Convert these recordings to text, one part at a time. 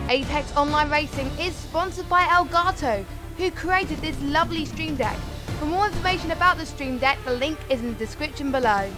Apex Online Racing is sponsored by Elgato, who created this lovely Stream Deck. For more information about the Stream Deck, the link is in the description below.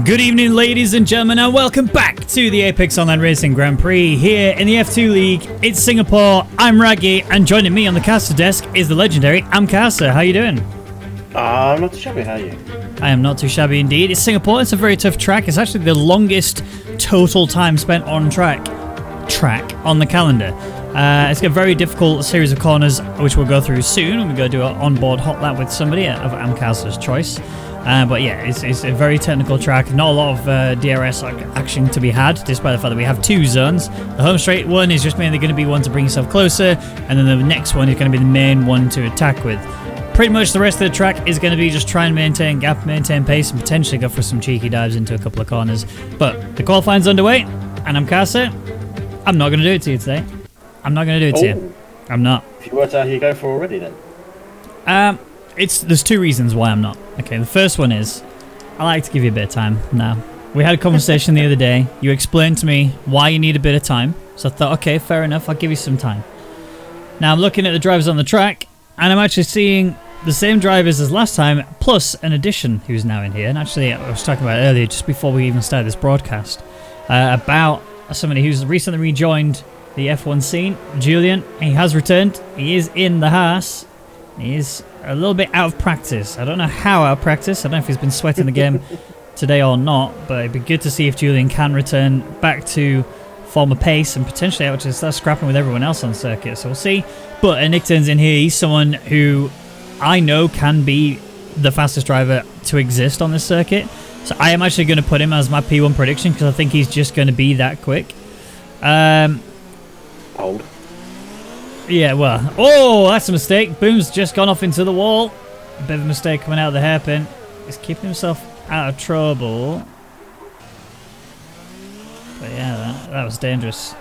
Good evening, ladies and gentlemen, and welcome back to the Apex Online Racing Grand Prix here in the F2 League. It's Singapore. I'm Rwaggy, and joining me on the caster desk is the legendary Amkasa. How you doing? I'm not too shabby. How are you? I am not too shabby indeed. It's Singapore. It's a very tough track. It's actually the longest total time spent on track on the calendar. It's got a very difficult series of corners, which we'll go through soon. We're going to do an onboard hot lap with somebody of Amkasa's choice. But yeah, it's a very technical track. Not a lot of DRS action to be had, despite the fact that we have two zones. The home straight one is just mainly going to be one to bring yourself closer, and then the next one is going to be the main one to attack with. Pretty much the rest of the track is going to be just try and maintain gap, maintain pace, and potentially go for some cheeky dives into a couple of corners. But the qualifying's underway, and Amkasa, I'm not going to do it to you today. I'm not going to do it to you. I'm not. If you worked out who you go for already, then? There's two reasons why I'm not. Okay, the first one is I like to give you a bit of time now. We had a conversation the other day. You explained to me why you need a bit of time. So I thought, okay, fair enough, I'll give you some time. Now I'm looking at the drivers on the track, and I'm actually seeing the same drivers as last time, plus an addition who's now in here. And actually, I was talking about it earlier, just before we even started this broadcast, about somebody who's recently rejoined the F1 scene, Julian. He has returned. He is in the Haas. He is a little bit out of practice. I don't know how out of practice. I don't know if he's been sweating the game today or not, but it'd be good to see if Julian can return back to former pace and potentially actually start scrapping with everyone else on circuit. So we'll see. But Nick turns in here. He's someone who I know can be the fastest driver to exist on this circuit. So I am actually going to put him as my P1 prediction because I think he's just going to be that quick. Old. Yeah, well, oh, that's a mistake. Boom's just gone off into the wall. A bit of a mistake coming out of the hairpin. He's keeping himself out of trouble. But yeah, that was dangerous.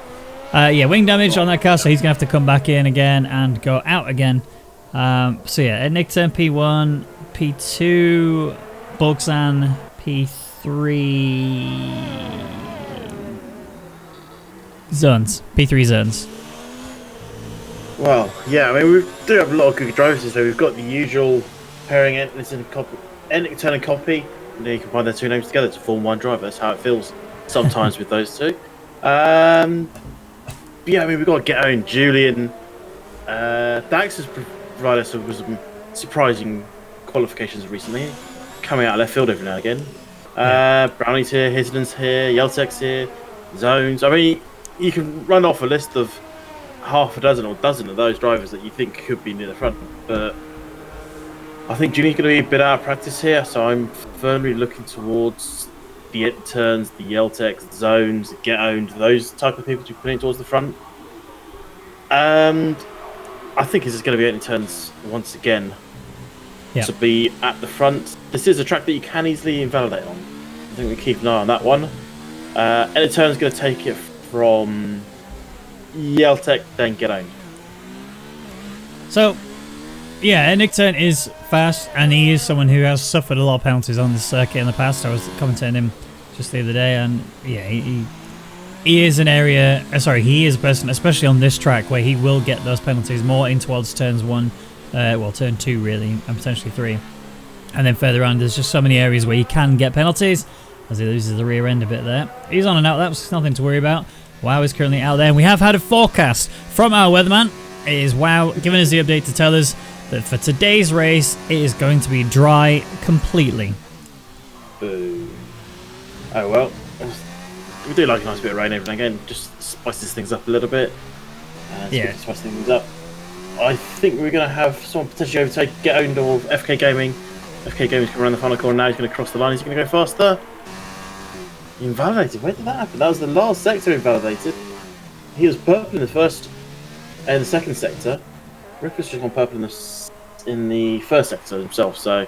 Yeah, wing damage on that car, so he's going to have to come back in again and go out again. So yeah, Nick turn P1, P2, Bulksan, P3 zones. P3 zones. Well, yeah, I mean, we do have a lot of good drivers, so we've got the usual pairing Nick turn and copy, and then you can find their two names together to form one driver. That's how it feels sometimes with those two. Yeah, I mean, we've got Ghetto and Julian. Dax has provided us with some surprising qualifications recently, coming out of left field every now and again. Brownie's here, Hisden's here, Yeltek's here, Zones. I mean, you can run off a list of half a dozen or dozen of those drivers that you think could be near the front, but I think Julian's going to be a bit out of practice here, so I'm firmly looking towards the turns, the Yelteks, the Zones, the Get Owned, those type of people to be putting towards the front. And I think this is going to be turns once again to be at the front. This is a track that you can easily invalidate on. I think we keep an eye on that one. And turn's going to take it from Yeltek, then Get Owned. So, yeah, Nick Turn is fast, and he is someone who has suffered a lot of penalties on the circuit in the past. I was commentating him just the other day, and yeah, he is an area. He is a person, especially on this track, where he will get those penalties more in towards turns turn 2 really, and potentially 3, and then further on. There's just so many areas where he can get penalties, as he loses the rear end a bit there. He's on and out. That's nothing to worry about. WoW is currently out there, and we have had a forecast from our weatherman. It is WoW giving us the update to tell us that for today's race, it is going to be dry completely. Boo. Oh well, we do like a nice bit of rain every now and again. Just spices things up a little bit. Spice things up. I think we're going to have someone potentially overtake Get Owned or FK Gaming. FK Gaming's coming around the final corner now. He's going to cross the line. He's going to go faster. He invalidated. Where did that happen? That was the last sector invalidated. He was purple in the first and the second sector. Ripper's just gone purple in the first sector himself. So,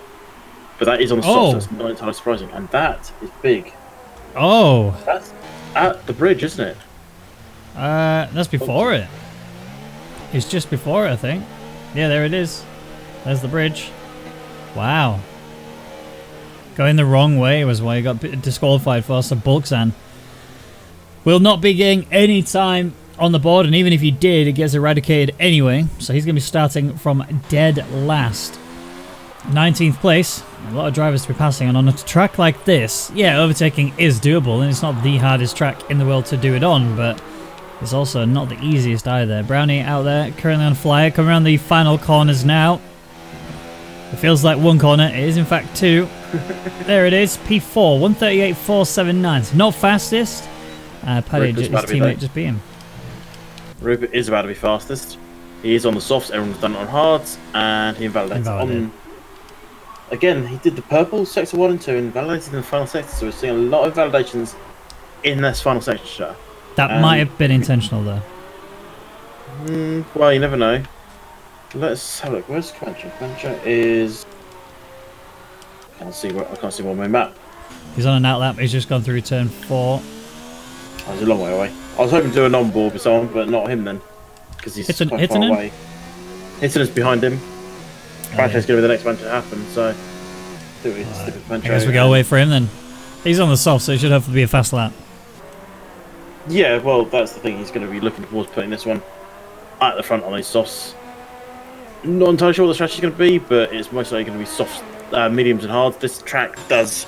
but that is on the soft, so it's not entirely surprising. And that is big. Oh. That's at the bridge, isn't it? That's before it. It's just before it, I think. Yeah, there it is. There's the bridge. Wow. Going the wrong way was why he got disqualified for. So Bulksan will not be getting any time on the board, and even if he did, it gets eradicated anyway. So he's going to be starting from dead last. 19th place. A lot of drivers to be passing on a track like this. Yeah, overtaking is doable, and it's not the hardest track in the world to do it on, but it's also not the easiest either. Brownie out there, currently on flyer, coming around the final corners now. It feels like one corner. It is in fact two. There it is. P4, 138.479. So not fastest. Paddy, his teammate, just beat him. Rupert is about to be fastest. He is on the softs. Everyone's done it on hards, and he invalidated. Again, he did the purple sector 1 and 2 and invalidated in the final sector. So we're seeing a lot of invalidations in this final sector. That might have been intentional, though. Well, you never know. Let's have a look. Where's Comanche? Comanche is. I can't see one on my map. He's on an out lap. He's just gone through turn 4. Oh, he's a long way away. I was hoping to do a non-board with someone, but not him then, because he's quite far away. Hittonen's behind him. Comanche's going to be the next one to happen. So, I guess we go away for him then. He's on the soft, so it should hopefully be a fast lap. Yeah, well, that's the thing. He's going to be looking towards putting this one at the front on these softs. Not entirely sure what the strategy's going to be, but it's most likely going to be soft, mediums and hards. This track does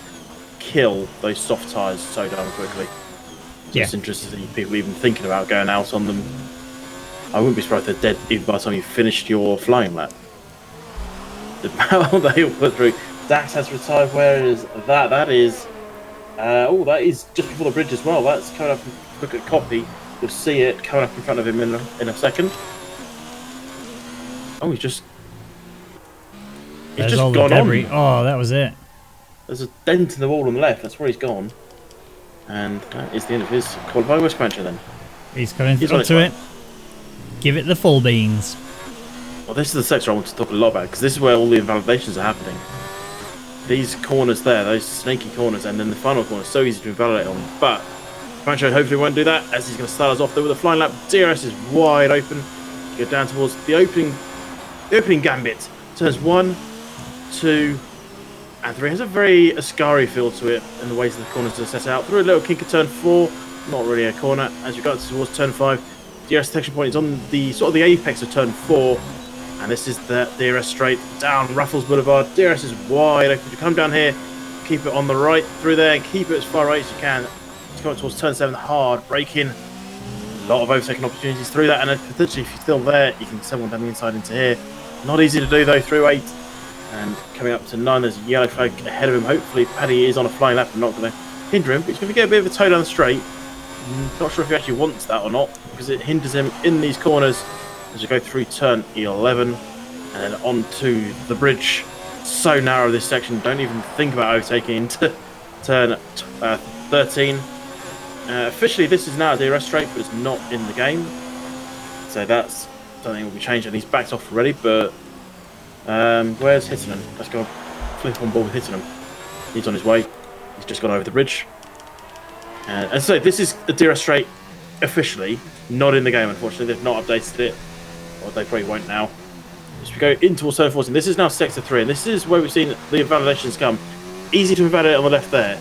kill those soft tyres so damn quickly. So it's interesting to see people even thinking about going out on them. I wouldn't be surprised if they're dead even by the time you finished your flying lap. The battle they all put through. Dax has retired. Where is that? That is. That is just before the bridge as well. That's coming up. Look at copy. You'll see it coming up in front of him in a second. Oh, he's just gone on. Oh, that was it. There's a dent in the wall on the left. That's where he's gone. And that is the end of his qualifying. Where's Comanche then? He's coming onto it. Give it the full beans. Well, this is the sector I want to talk a lot about, because this is where all the invalidations are happening. These corners there, those snaky corners, and then the final corner is so easy to invalidate on. But Comanche hopefully won't do that, as he's going to start us off there with a flying lap. DRS is wide open. Go down towards the opening gambit. Turns 1, 2, and 3. Has a very Ascari feel to it in the ways the corners are set out. Through a little kink at turn 4, not really a corner. As you go towards turn 5, DRS detection point is on the sort of the apex of turn 4, and this is the DRS straight down Raffles Boulevard. DRS is wide open. You come down here, keep it on the right through there, and keep it as far right as you can. It's going towards turn 7, hard braking. A lot of overtaking opportunities through that, and then potentially if you're still there, you can send one down the inside into here. Not easy to do though through 8, and coming up to 9, there's a yellow flag ahead of him. Hopefully Paddy is on a flying lap and not going to hinder him, but he's going to get a bit of a toe down the straight. Not sure if he actually wants that or not, because it hinders him in these corners as you go through turn 11 and then onto the bridge. So narrow this section, don't even think about overtaking into turn 13. Officially this is now a DRS straight, but it's not in the game, so that's something will be changed, and he's backed off already. But where's Hittonen? Let's go flip on board with Hittonen. He's on his way. He's just gone over the bridge. And so this is the DRS straight officially, not in the game unfortunately. They've not updated it, or they probably won't now. As we go into turn 14, this is now sector 3, and this is where we've seen the invalidations come. Easy to invalidate on the left there,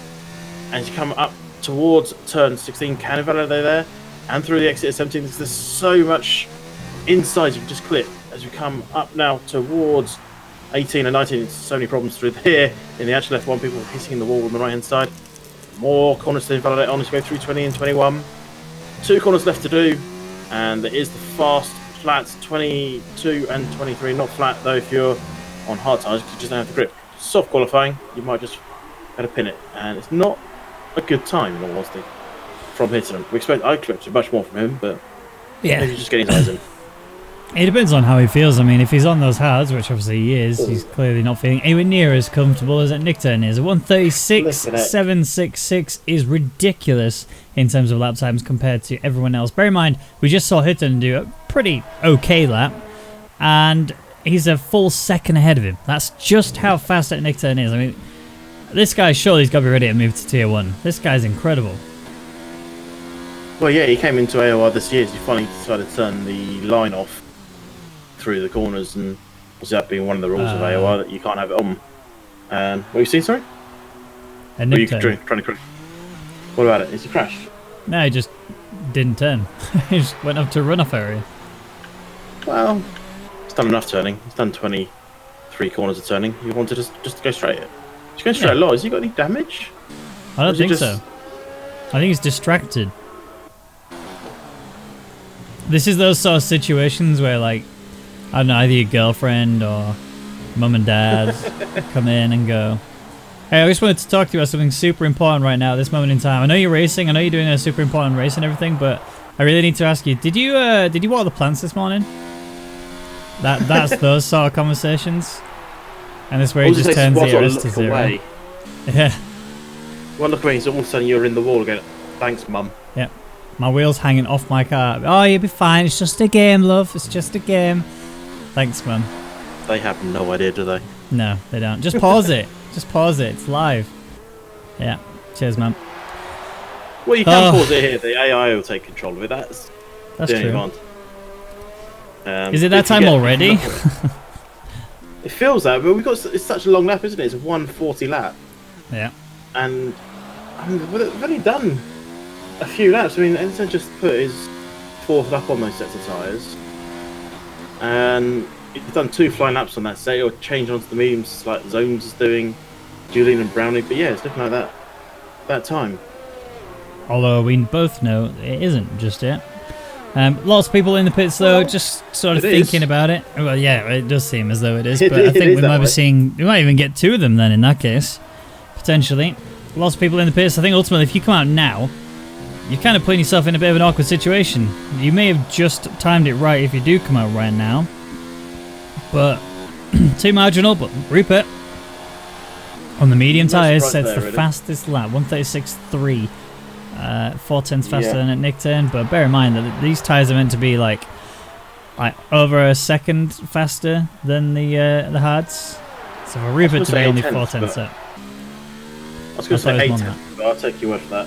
and as you come up towards turn 16, can invalidate there, and through the exit at 17, there's so much inside you can just clip. As we come up now towards 18 and 19, it's so many problems through here. In the actual F1, people hitting the wall on the right hand side. More corners to invalidate on as we go through 20 and 21. 2 corners left to do, and there is the fast flat 22 and 23. Not flat though if you're on hard tyres, because you just don't have the grip. Soft qualifying, you might just have to pin it, and it's not a good time in all honesty from Hittonen. We expect I expected much more from him, but yeah, maybe just getting his eyes in. It depends on how he feels. I mean, if he's on those hards, which obviously he is, he's clearly not feeling anywhere near as comfortable as at Nickturn is. 1:36.766 is ridiculous in terms of lap times compared to everyone else. Bear in mind, we just saw Hitton do a pretty okay lap, and he's a full second ahead of him. That's just how fast that Nickturn is. I mean, this guy surely's got to be ready to move to Tier 1. This guy's incredible. Well, yeah, he came into AOR this year. So he finally decided to turn the line off through the corners, and was that being one of the rules of AOR that you can't have it on. And what you seen? Sorry. A Nickturn. Trying to crash. What about it? Is he crashed? No, he just didn't turn. He just went up to runoff area. Well, he's done enough turning. He's done 23 corners of turning. He wanted just to go straight. He's going straight a lot. Has he got any damage? I don't think so. I think he's distracted. This is those sort of situations where, like, I don't know, either your girlfriend or mum and dad come in and go, hey, I just wanted to talk to you about something super important right now at this moment in time. I know you're racing, I know you're doing a super important race and everything, but I really need to ask you, did you water the plants this morning? That's those sort of conversations. And this where he just turns the errors to 0. Away. Yeah. One look away, so all of a sudden you're in the wall again. Thanks, mum. Yep. My wheel's hanging off my car. Oh, you'll be fine. It's just a game, love. It's just a game. Thanks, mum. They have no idea, do they? No, they don't. Just pause it. Just pause it. It's live. Yeah. Cheers, mum. Well, you can pause it here. The AI will take control of it. That's true. Is it that time already? It feels that, but it's such a long lap, isn't it? It's a 1:40 lap. Yeah. And we've only done a few laps. I mean, Ensign just put his 4th lap on those sets of tyres, and he's done 2 flying laps on that set. He'll change onto the mediums like Zones is doing, Julian and Brownie. But yeah, it's looking like that time. Although we both know it isn't just yet. Lots of people in the pits though, just sort of thinking about it. Well, yeah, it does seem as though it is, but I think we might be seeing, we might even get 2 of them then in that case, potentially. Lots of people in the pits. I think ultimately if you come out now, you're kind of putting yourself in a bit of an awkward situation. You may have just timed it right if you do come out right now, but too marginal. But Rupert on the medium tyres sets the fastest lap, 1:36.3. 4/10 faster than at Nickturn, but bear in mind that these tyres are meant to be like over a second faster than the hards. So for Rupert to be only 4/10 up. I was going to say 8/10, but I'll take your word for that.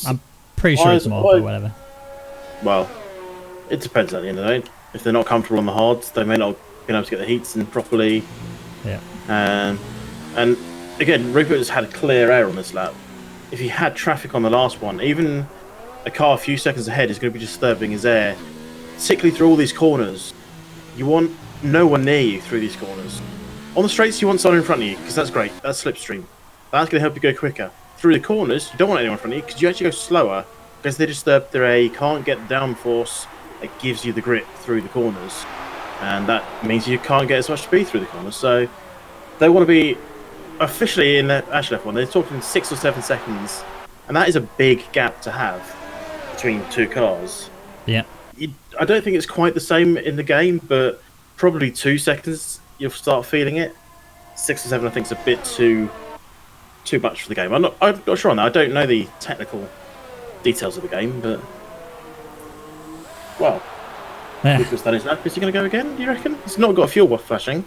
I'm pretty sure it's more, but whatever. Well, it depends at the end of the day. If they're not comfortable on the hards, they may not be able to get the heats in properly. Yeah. And again, Rupert has had a clear air on this lap. If he had traffic on the last one, even a car a few seconds ahead is going to be disturbing his air, particularly through all these corners. You want no one near you through these corners. On the straights, you want someone in front of you, because that's great. That's slipstream. That's going to help you go quicker. Through the corners, you don't want anyone in front of you, because you actually go slower, because they disturb their air. You can't get the downforce that gives you the grip through the corners. And that means you can't get as much speed through the corners. So they want to be officially in the actual F1, they're talking 6 or 7 seconds, and that is a big gap to have between 2 cars. Yeah. I don't think it's quite the same in the game, but probably 2 seconds you'll start feeling it. 6 or 7 I think is a bit too much for the game. I'm not sure on that. I don't know the technical details of the game, but well, Lucas done his lap. Is he going to go again, do you reckon? He's not got a fuel flashing.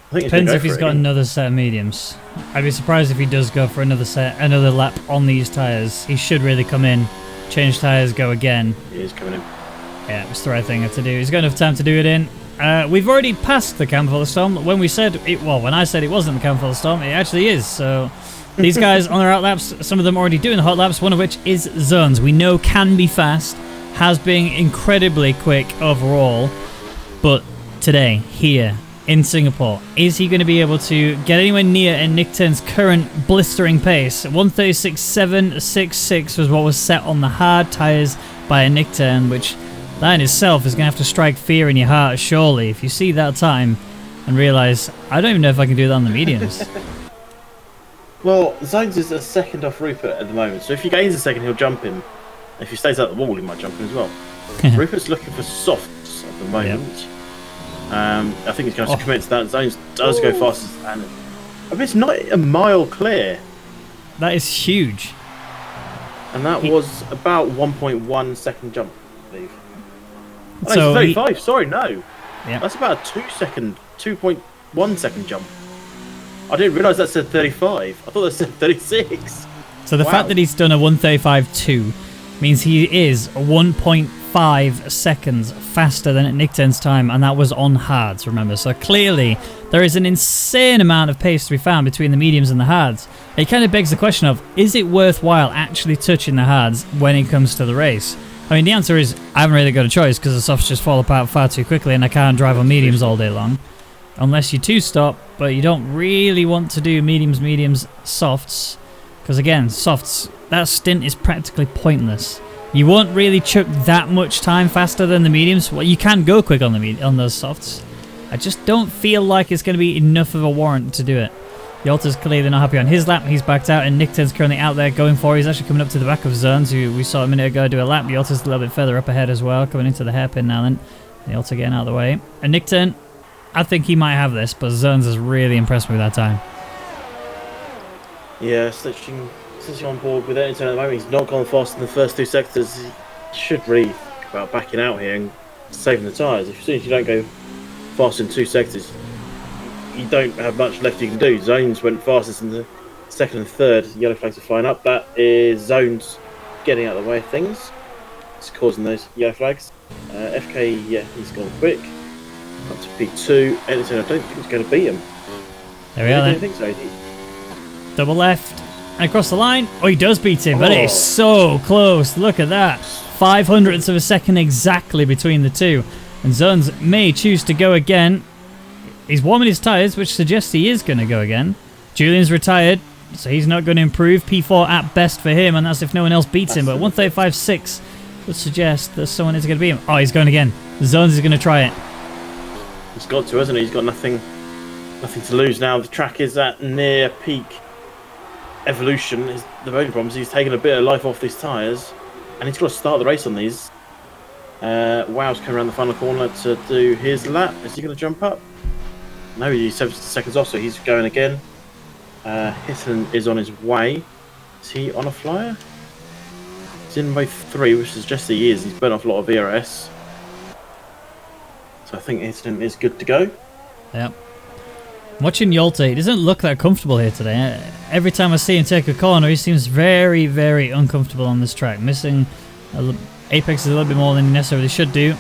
Depends if he's got another set of mediums. I'd be surprised if he does go for another lap on these tyres. He should really come in, change tyres, go again. He is coming in. Yeah, it's the right thing to do. He's got enough time to do it in. We've already passed the camp for the storm. When we said it, well, when I said it wasn't the camp for the storm, it actually is. So these guys on their out laps, some of them already doing the hot laps, one of which is Zones. We know can be fast, has been incredibly quick overall, but today, here, in Singapore, is he going to be able to get anywhere near a Nickturn's current blistering pace? 1:36.766 was what was set on the hard tyres by a Nickturn, which that in itself is going to have to strike fear in your heart, surely, if you see that time and realise, I don't even know if I can do that on the mediums. Well, Zones is a second off Rupert at the moment, so if he gains a second, he'll jump him. If he stays out the wall, he might jump him as well. Rupert's looking for softs, I the moment. I think he's going to commit to that. Zone does go fast, and it's not a mile clear. That is huge. And that was about 1.1 second jump, I believe. Oh, So no, it's 35. Sorry, no. Yeah. That's about a 2.1 second jump. I didn't realise that said 35. I thought that said 36. So the fact that he's done a 1:35.2 means he is 1.5 seconds faster than at Nick 10's time, and that was on hards, remember. So clearly there is an insane amount of pace to be found between the mediums and the hards. It kind of begs the question of, is it worthwhile actually touching the hards when it comes to the race? I mean, the answer is I haven't really got a choice because the softs just fall apart far too quickly and I can't drive on mediums all day long. Unless you two-stop, but you don't really want to do mediums, softs. Because again, softs, that stint is practically pointless. You won't really chuck that much time faster than the mediums. Well, you can go quick on those softs. I just don't feel like it's going to be enough of a warrant to do it. Yalta's clearly not happy on his lap. He's backed out, and Nick 10's currently out there going for. He's actually coming up to the back of Zones, who we saw a minute ago do a lap. Yalta's a little bit further up ahead as well, coming into the hairpin now then. Yalta getting out of the way. And Nick 10, I think he might have this, but Zones has really impressed me with that time. Yeah, switching on board with Edison at the moment. He's not gone fast in the first two sectors. He should really think about backing out here and saving the tyres. As soon as you don't go fast in two sectors, you don't have much left you can do. Zones went fastest in the second and third. Yellow flags are flying up. That is Zones getting out of the way of things. It's causing those yellow flags. FK, yeah, he's gone quick. Up to P2. Edison, I don't think he's going to beat him. There we are I then. don't think so. Double left and across the line. Oh, he does beat him, but it's so close. Look at that. 500ths of a second exactly between the two. And Zones may choose to go again. He's warming his tyres, which suggests he is going to go again. Julian's retired, so he's not going to improve. P4 at best for him, and that's if no one else beats him. But 1:35.6 would suggest that someone is going to beat him. Oh, he's going again. Zones is going to try it. He's got to, hasn't he? He's got nothing to lose now. The track is at near peak evolution. The only problem is he's taken a bit of life off these tyres, and he's got to start the race on these. Wow's coming around the final corner to do his lap. Is he going to jump up? No, he's 7 seconds off, so he's going again. Hitton is on his way. Is he on a flyer? He's in wave 3, which suggests he is. He's burnt off a lot of ERS. So I think Hitton is good to go. Yep. Watching Yalta, he doesn't look that comfortable here today. Every time I see him take a corner, he seems very, very uncomfortable on this track. Missing apex is a little bit more than he necessarily should do.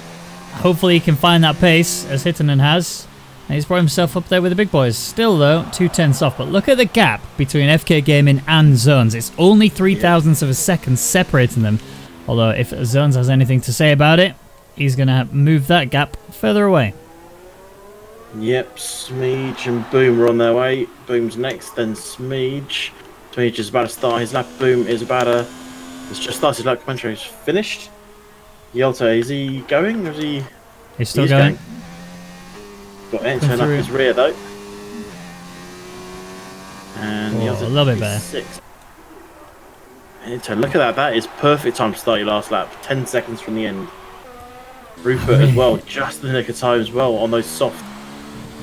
Hopefully he can find that pace, as Hittonen has. And he's brought himself up there with the big boys. Still, though, 2/10 off. But look at the gap between FK Gaming and Zones. It's only 0.003 of a second separating them. Although, if Zones has anything to say about it, he's going to move that gap further away. Yep, Smeege and Boom are on their way. Boom's next, then Smeege. Smeege is about to start his lap. Boom is about to... He's just started his lap. Commentary is finished. Yalta, is he going? Or is he... He's still going. Got Edison up his rear, though. And Yalta, a little bit better. 6. Edison, look at that. That is perfect time to start your last lap. 10 seconds from the end. Rupert as well, just in the nick of time as well on those soft.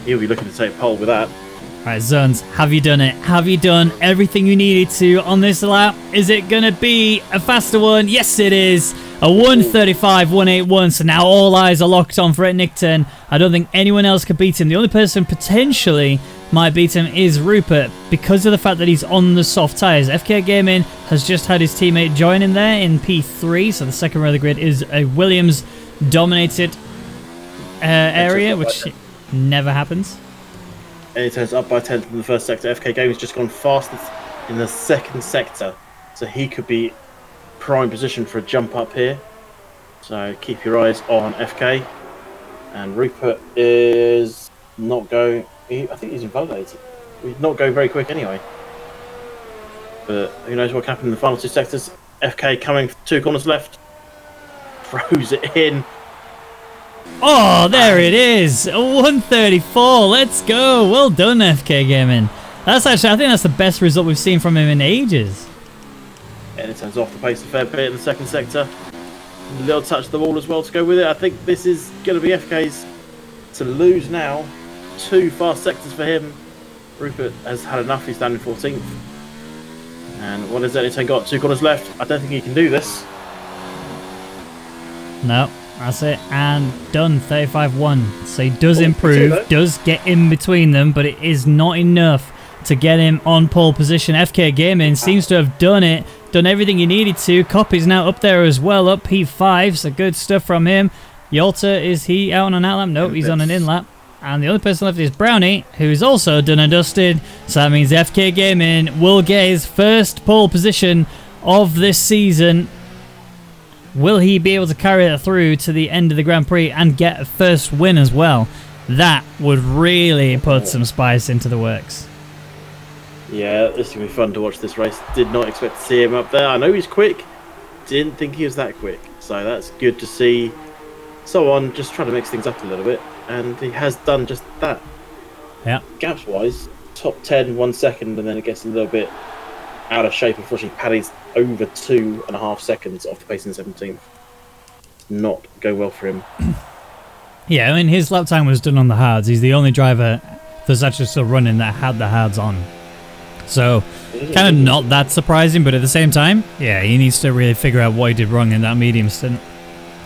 He'll be looking to take pole with that. Alright, Zones, have you done it? Have you done everything you needed to on this lap? Is it going to be a faster one? Yes, it is. A 1:35.181. So now all eyes are locked on for Nick 10. I don't think anyone else could beat him. The only person potentially might beat him is Rupert because of the fact that he's on the soft tyres. FK Gaming has just had his teammate join in there in P3. So the second row of the grid is a Williams dominated area, which never happens. And it turns up by 10th in the first sector. FK Gaming's just gone fastest in the second sector, so he could be prime position for a jump up here. So keep your eyes on FK. And Rupert is not going. I think he's invalidated. He's not going very quick anyway. But who knows what can happen in the final two sectors. FK coming 2 corners left. Throws it in. Oh, there it is. 1:34. Let's go. Well done, FK Gaming. That's actually, I think that's the best result we've seen from him in ages. And it turns off the pace a fair bit in the second sector. A little touch of the wall as well to go with it. I think this is going to be FK's to lose now. 2 fast sectors for him. Rupert has had enough. He's down in 14th. And what has S18 got? 2 corners left. I don't think he can do this. No, that's it. And done. 35-1. So he does improve, does get in between them, but it is not enough to get him on pole position. FK Gaming seems to have done it. Done everything he needed to. Copy's now up there as well, up P5, so good stuff from him. Yalta, is he out on an out lap? Nope, he's on an in lap. And the other person left is Brownie, who's also done and dusted. So that means FK Gaming will get his first pole position of this season. Will he be able to carry it through to the end of the Grand Prix and get a first win as well? That would really put some spice into the works. Yeah, this is going to be fun to watch this race. Did not expect to see him up there. I know he's quick. Didn't think he was that quick. So that's good to see someone just trying to mix things up a little bit. And he has done just that. Yeah. Gaps-wise, top 10, 1 second, and then it gets a little bit out of shape. Unfortunately, Paddy's over 2.5 seconds off the pace in 17th. Not go well for him. Yeah, I mean, his lap time was done on the hards. He's the only driver that's actually still running that had the hards on. So, kind of not that surprising, but at the same time, yeah, he needs to really figure out what he did wrong in that medium stint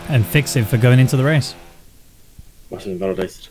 and fix it for going into the race. Must have been validated.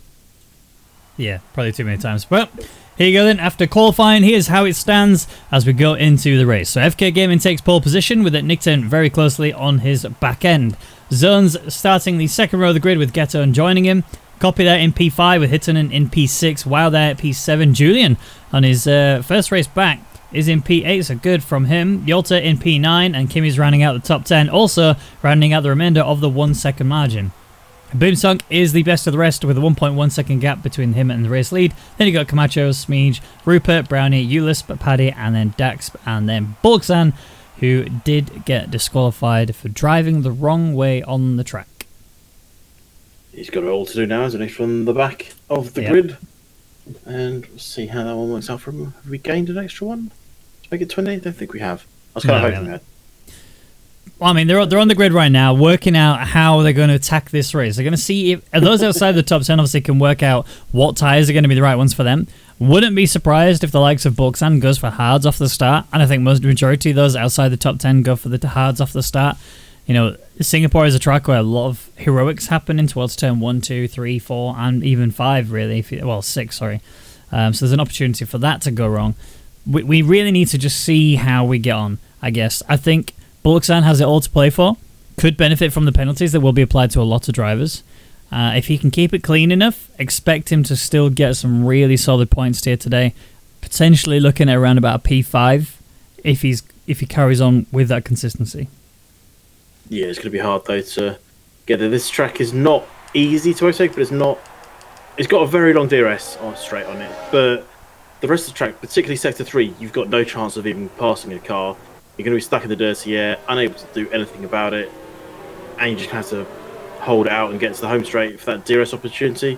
Yeah, probably too many times. But here you go then. After qualifying, here's how it stands as we go into the race. So FK Gaming takes pole position with it nicked in very closely on his back end. Zones starting the second row of the grid with Ghetto and joining him. Copy there in P5 with Hittonen in P6. Wow there at P7. Julian on his first race back is in P8, so good from him. Yalta in P9 and Kimmy's rounding out the top 10. Also rounding out the remainder of the 1 second margin. Boomsunk is the best of the rest with a 1.1 second gap between him and the race lead. Then you got Camacho, Smeege, Rupert, Brownie, Ulisp, Paddy, and then Dax, and then Bulksan, who did get disqualified for driving the wrong way on the track. He's got it all to do now, isn't he, from the back of the grid? And we'll see how that one works out for him. Have we gained an extra one to make it 20? I don't think we have. I was kind of hoping that. Well, I mean, they're on the grid right now, working out how they're going to attack this race. They're going to see if those outside the top 10 obviously can work out what tyres are going to be the right ones for them. Wouldn't be surprised if the likes of Bulksan goes for hards off the start, and I think most majority of those outside the top 10 go for the hards off the start. You know, Singapore is a track where a lot of heroics happen in towards turn 1, 2, 3, 4, and even 5, really. Well, 6, sorry. So there's an opportunity for that to go wrong. We really need to just see how we get on, I guess. I think Bulksan has it all to play for. Could benefit from the penalties that will be applied to a lot of drivers. If he can keep it clean enough, expect him to still get some really solid points here today. Potentially looking at around about a P5 if he carries on with that consistency. Yeah, it's going to be hard though to get there. This track is not easy to overtake, but it's got a very long DRS straight on it. But the rest of the track, particularly Sector 3, you've got no chance of even passing a car. You're going to be stuck in the dirty air, unable to do anything about it, and you just have to hold it out and get to the home straight for that DRS opportunity.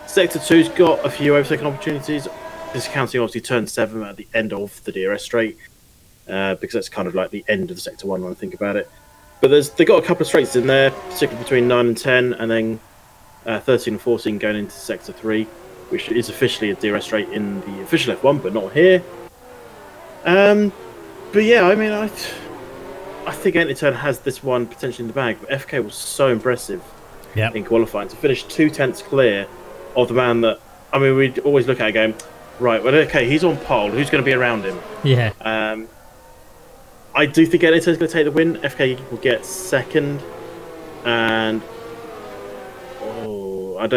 Sector 2's got a few overtaking opportunities, discounting obviously turn 7 at the end of the DRS straight, because that's kind of like the end of the Sector 1 when I think about it. But they've got a couple of straights in there, particularly between 9 and 10, and then 13 and 14 going into Sector 3, which is officially a DRS straight in the official F1, but not here. But yeah, I mean, I think Enterturn has this one potentially in the bag, but FK was so impressive in qualifying to finish 2/10 clear of the man that, I mean, we'd always look at it going, right, well, okay, he's on pole, who's going to be around him? Yeah. I do think Enterturn's going to take the win. FK will get second, and I'm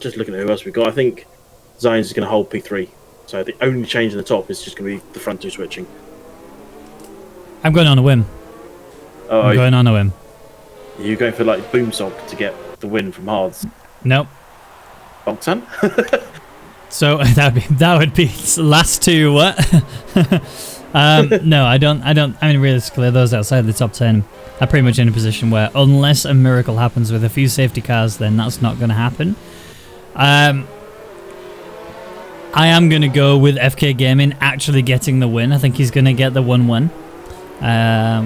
just looking at who else we've got. I think Zones is going to hold P3, so the only change in the top is just going to be the front two switching. I'm going on a whim. I'm going on a whim. You're going for like Boomsog to get the win from hards? Nope. Boxan? So that would be last two. What? No, I don't. I mean, realistically, those outside the top 10 are pretty much in a position where, unless a miracle happens with a few safety cars, then that's not going to happen. I am going to go with FK Gaming actually getting the win. I think he's going to get the 1-1.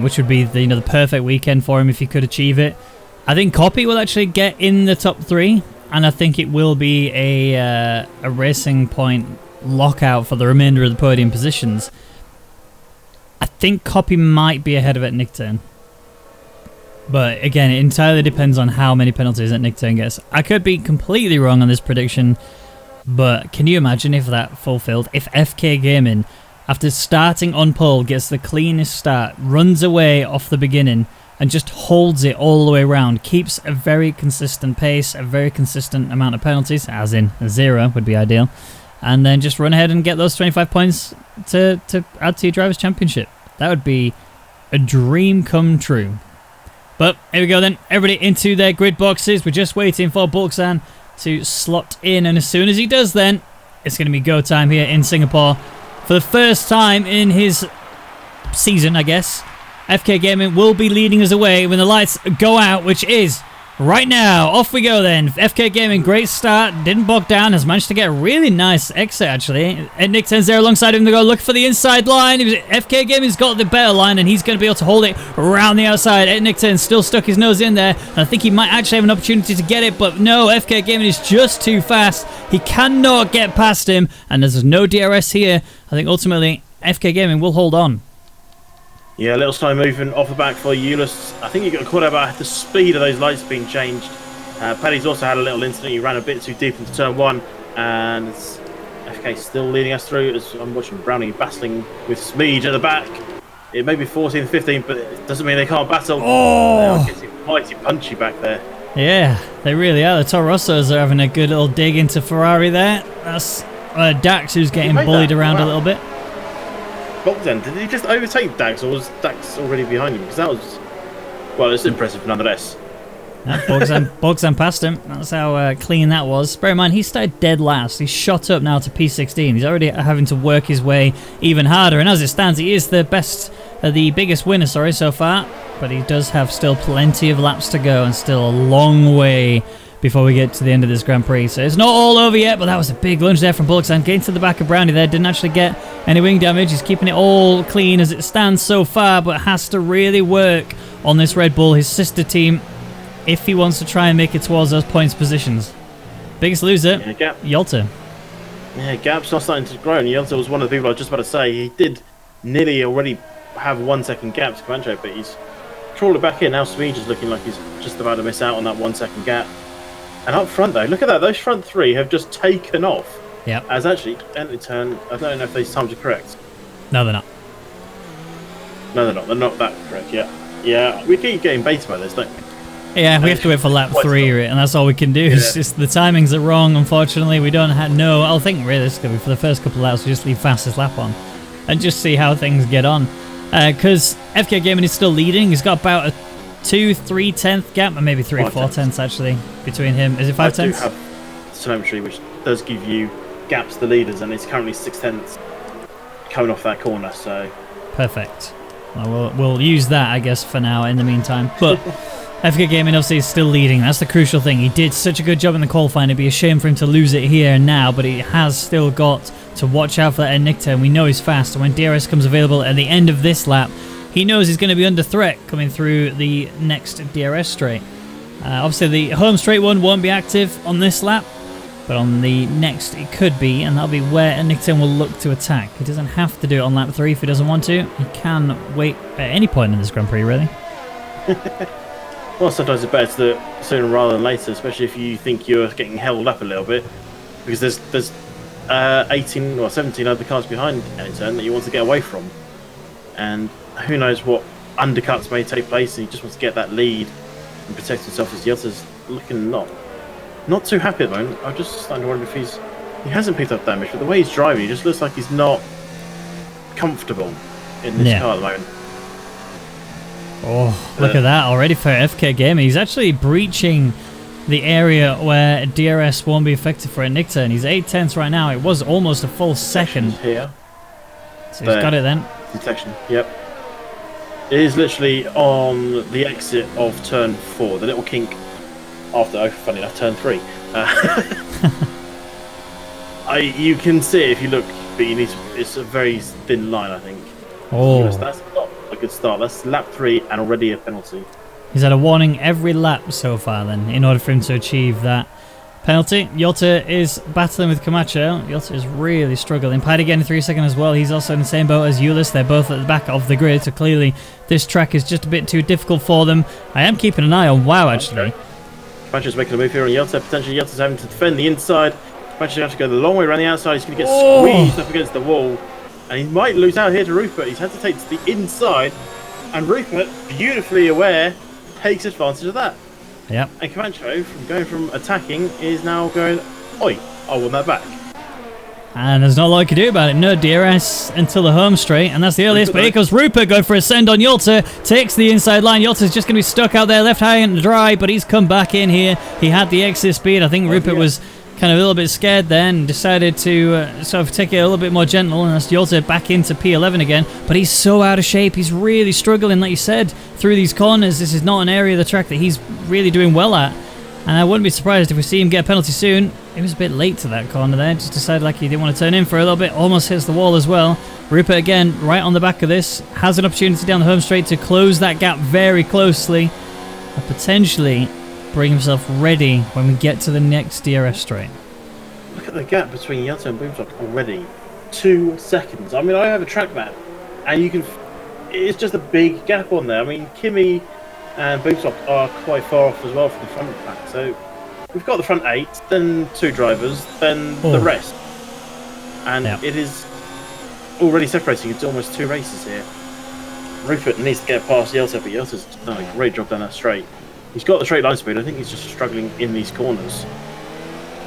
which would be the perfect weekend for him if he could achieve it. I think Copy will actually get in the top 3, and I think it will be a Racing Point lockout for the remainder of the podium positions. I think Copy might be ahead of it Nick Turn. But again, it entirely depends on how many penalties that Nick Turn gets. I could be completely wrong on this prediction, but can you imagine if that fulfilled? If FK Gaming, after starting on pole, gets the cleanest start, runs away off the beginning, and just holds it all the way around, keeps a very consistent pace, a very consistent amount of penalties, as in 0 would be ideal, and then just run ahead and get those 25 points to add to your Drivers' Championship. That would be a dream come true. But here we go then, everybody into their grid boxes. We're just waiting for Bulksan to slot in, and as soon as he does then, it's going to be go time here in Singapore. For the first time in his season, I guess, FK Gaming will be leading us away when the lights go out, which is right now. Off we go then. FK Gaming, great start, didn't bog down, has managed to get a really nice exit actually. And Nick Ten's there alongside him to go look for the inside line. FK Gaming's got the better line and he's going to be able to hold it around the outside. Nick Ten's still stuck his nose in there, and I think he might actually have an opportunity to get it, but no, FK Gaming is just too fast. He cannot get past him, and there's no DRS here. I think ultimately FK Gaming will hold on. Yeah, a little slow movement off the back for Euless. I think you got caught out about the speed of those lights being changed. Paddy's also had a little incident. He ran a bit too deep into turn 1, and FK still leading us through. As I'm watching Brownie battling with Smeej at the back. It may be 14, 15, but it doesn't mean they can't battle. Oh! They are getting mighty punchy back there. Yeah, they really are. The Torossos are having a good little dig into Ferrari there. That's Dax who's getting bullied around a little bit. Bogdan, did he just overtake Dax, or was Dax already behind him? Because that was, well, it's impressive nonetheless. Bogdan passed him. That's how clean that was. Bear in mind, he started dead last. He's shot up now to P16. He's already having to work his way even harder. And as it stands, he is the biggest winner, so far. But he does have still plenty of laps to go and still a long way before we get to the end of this Grand Prix. So it's not all over yet, but that was a big lunge there from Bullockson. Getting to the back of Brownie there, didn't actually get any wing damage. He's keeping it all clean as it stands so far, but has to really work on this Red Bull, his sister team, if he wants to try and make it towards those points positions. Biggest loser, Yalta. Yeah, gap's not starting to grow, and Yalta was one of the people I was just about to say. He did nearly already have 1 second gap to Comanche, but he's trawled it back in. Now Smeej is looking like he's just about to miss out on that 1 second gap. And up front though, look at that, those front 3 have just taken off. Yep. As actually, end of turn, I don't know if these times are correct. No, they're not. No, they're not. They're not that correct, yeah. Yeah, we keep getting baited by this, don't we? Yeah, we have to wait for lap 3, and that's all we can do. Yeah. It's just the timings are wrong, unfortunately. We don't know. I think realistically, for the first couple of laps, we just leave fastest lap on and just see how things get on. Because FK Gaming is still leading. He's got about a 2-3 tenth gap, or maybe 3-4 tenths actually between him. Is it 5 tenths? I do have telemetry which does give you gaps to the leaders, and it's currently 6 tenths coming off that corner. So perfect. Well, we'll use that, I guess, for now. In the meantime, but FK Gaming obviously is still leading. That's the crucial thing. He did such a good job in the qualifying. It'd be a shame for him to lose it here and now, but he has still got to watch out for that end nick turn. We know he's fast, and when DRS comes available at the end of this lap, he knows he's going to be under threat coming through the next DRS straight. Obviously, the home straight one won't be active on this lap, but on the next it could be, and that'll be where Nickton will look to attack. He doesn't have to do it on lap 3 if he doesn't want to. He can wait at any point in this Grand Prix, really. Well, sometimes it's better to do it sooner rather than later, especially if you think you're getting held up a little bit, because there's 18 or 17 other cars behind Nickton that you want to get away from, and who knows what undercuts may take place, and he just wants to get that lead and protect himself, as Yelta's looking not too happy at the moment. I'm just starting to wonder if he hasn't picked up damage, but the way he's driving, he just looks like he's not comfortable in this car at the moment. Oh, look at that already for FK Gaming. He's actually breaching the area where DRS won't be effective for a nick turn. He's 8 tenths right now. It was almost a full second. Here. So he's got it then. Detection, yep. It is literally on the exit of turn 4, the little kink after, oh, funny enough, turn 3. You can see it if you look, but you need to, it's a very thin line, I think. Oh. That's not a good start. That's lap 3 and already a penalty. He's had a warning every lap so far then, in order for him to achieve that penalty. Jota is battling with Camacho. Jota is really struggling. Paddy getting 3 seconds as well. He's also in the same boat as Eulis. They're both at the back of the grid, so clearly this track is just a bit too difficult for them. I am keeping an eye on WoW, actually. Camacho's making a move here on Jota. Potentially Jota's having to defend the inside. Camacho's going to have to go the long way around the outside. He's going to get squeezed up against the wall. And he might lose out here to Rupert. He's had to take to the inside. And Rupert, beautifully aware, takes advantage of that. Yep. And Camacho, from going from attacking, is now going, oi, I want that back. And there's not a lot you can do about it. No DRS until the home straight, and that's the earliest. But here goes Rupert going for a send on Jota. Takes the inside line. Jota's just going to be stuck out there, left high and dry, but he's come back in here. He had the exit speed. I think Rupert was kind of a little bit scared then, decided to sort of take it a little bit more gentle, and that's Jota back into P11 again. But he's so out of shape. He's really struggling, like you said, through these corners. This is not an area of the track that he's really doing well at. And I wouldn't be surprised if we see him get a penalty soon. He was a bit late to that corner there. Just decided like he didn't want to turn in for a little bit. Almost hits the wall as well. Rupert again, right on the back of this. Has an opportunity down the home straight to close that gap very closely. And potentially bring himself ready when we get to the next DRS straight. Look at the gap between Jota and Boomstock already. 2 seconds. I mean, I have a track map, and you can... It's just a big gap on there. I mean, Kimi and Boomstock are quite far off as well from the front pack. So we've got the front 8, then 2 drivers, then the rest. And it is already separating into almost 2 races here. Rupert needs to get past Jota, but Jota's done a great job down that straight. He's got the straight line speed. I think he's just struggling in these corners.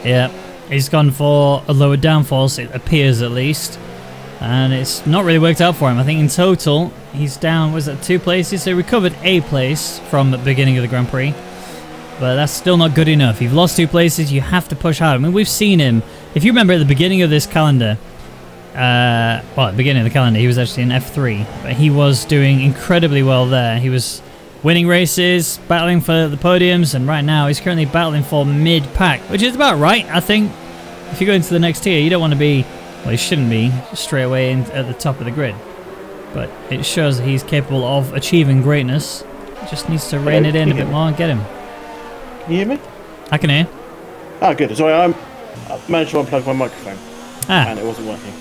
Yeah, he's gone for a lower downforce, it appears at least. And it's not really worked out for him. I think in total, he's down, was it 2 places? So he recovered a place from the beginning of the Grand Prix. But that's still not good enough. You've lost 2 places, you have to push hard. I mean, we've seen him, if you remember at the beginning of this calendar, well, at the beginning of the calendar, he was actually in F3. But he was doing incredibly well there. He was winning races, battling for the podiums, and right now he's currently battling for mid-pack, which is about right, I think. If you go into the next tier, you don't want to be, well, you shouldn't be straight away at the top of the grid. But it shows that he's capable of achieving greatness. He just needs to rein it in a bit more and get him. Can you hear me? I can hear. Oh, good. Sorry, I managed to unplug my microphone, and it wasn't working.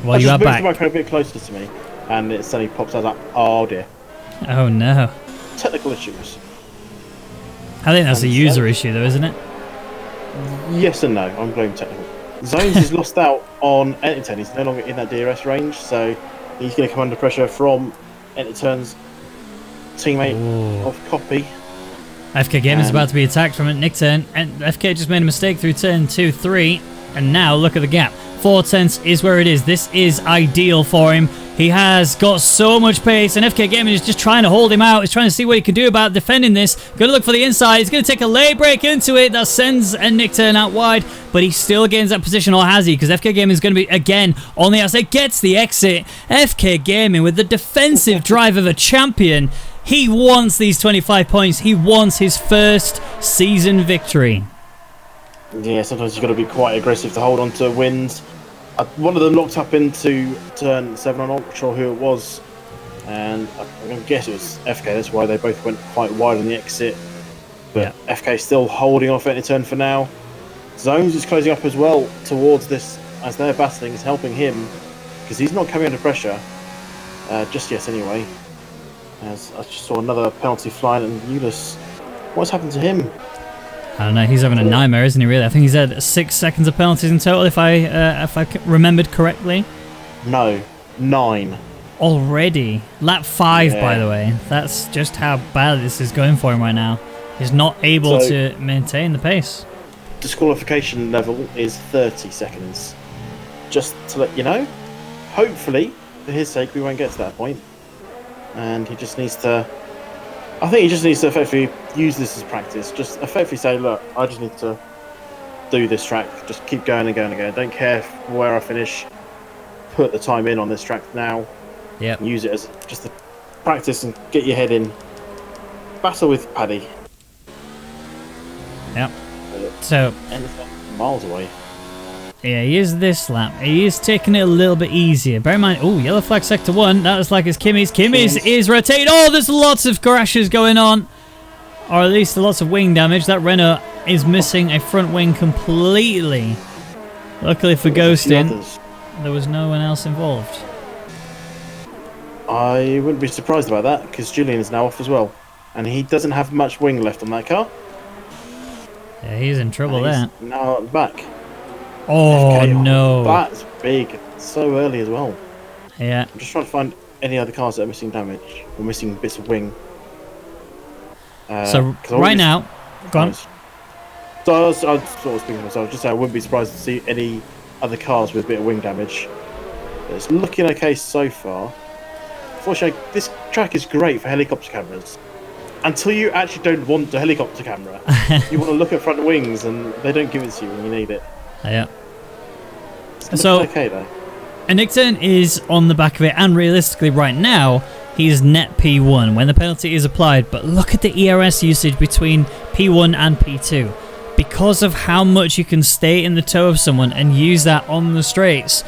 Well, you are back. I just moved the microphone a bit closer to me, and it suddenly pops out like, oh dear. Oh no. Technical issues. I think that's a user issue though, isn't it? Yes and no. I'm blaming technical. Zones has lost out on Enter10. He's no longer in that DRS range, so he's going to come under pressure from Enter10's teammate of Copy. FK Gaming is about to be attacked from Nick Turn, and FK just made a mistake through turn 2, 3, and now look at the gap. 4 tenths is where it is. This is ideal for him. He has got so much pace, and FK Gaming is just trying to hold him out. He's trying to see what he can do about defending this. Going to look for the inside. He's going to take a late break into it. That sends a Nick Turn out wide, but he still gains that position, or has he? Because FK Gaming is going to be, again, on the outside. Gets the exit. FK Gaming with the defensive drive of a champion. He wants these 25 points. He wants his first season victory. Yeah, sometimes you've got to be quite aggressive to hold on to wins. One of them locked up into turn 7. I'm not sure who it was, and I'm going to guess it was FK. That's why they both went quite wide on the exit. But yeah. FK still holding off any turn for now. Zones is closing up as well towards this as they're battling. It's helping him because he's not coming under pressure just yet anyway. As I just saw another penalty flying, and Eulis, what's happened to him? I don't know. He's having a nightmare, isn't he? Really, I think he's had 6 seconds of penalties in total, if I remembered correctly. No, 9 already. Lap 5, by the way. That's just how bad this is going for him right now. He's not able to maintain the pace. Disqualification level is 30 seconds. Just to let you know. Hopefully, for his sake, we won't get to that point. And he just needs to... I think he just needs to effectively use this as practice. Just effectively say, look, I just need to do this track. Just keep going and going and going. Don't care where I finish. Put the time in on this track now. Yep. Use it as just a practice and get your head in. Battle with Paddy. Yep. So... anything miles away. Yeah, he is this lap. He is taking it a little bit easier. Bear in mind, oh, yellow flag sector 1. That looks like it's Kimmy's. Kimmy's is rotating. Oh, there's lots of crashes going on. Or at least lots of wing damage. That Renault is missing a front wing completely. Luckily for Ghosting, there was no one else involved. I wouldn't be surprised about that, because Julian is now off as well. And he doesn't have much wing left on that car. Yeah, he's in trouble there. Now at the back. Oh, FK, no. That's big. So early as well. Yeah. I'm just trying to find any other cars that are missing damage, or missing bits of wing. So, right now... Go on. So I was sort of speaking to myself, just saying I wouldn't be surprised to see any other cars with a bit of wing damage. It's looking okay so far. Unfortunately, this track is great for helicopter cameras. Until you actually don't want the helicopter camera. You want to look at front wings and they don't give it to you when you need it. Yeah. It's so, okay though. A Nick turn is on the back of it, and realistically right now, he's net P1 when the penalty is applied. But look at the ERS usage between P1 and P2. Because of how much you can stay in the toe of someone and use that on the straights,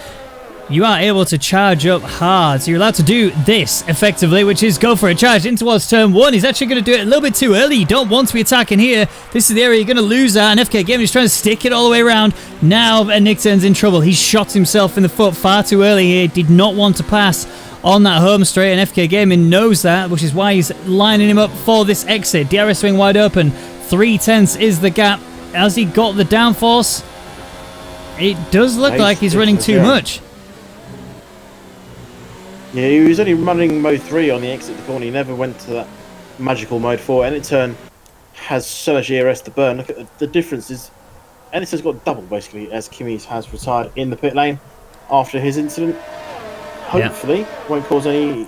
you are able to charge up hard. So you're allowed to do this effectively, which is go for a charge in towards turn 1. He's actually going to do it a little bit too early. You don't want to be attacking here. This is the area you're going to lose at. And FK Gaming is trying to stick it all the way around. Now Nick turns in trouble. He shot himself in the foot far too early here. Did not want to pass on that home straight, and FK Gaming knows that, which is why he's lining him up for this exit. DRS swing wide open. 3/10 is the gap. Has he got the downforce? It does look like he's running too much. Yeah, he was only running mode 3 on the exit of the corner. He never went to that magical mode 4. And it turn has so much ERS to burn. Look at the differences. And it's got double basically as Kimmy's has retired in the pit lane after his incident. Hopefully, won't cause any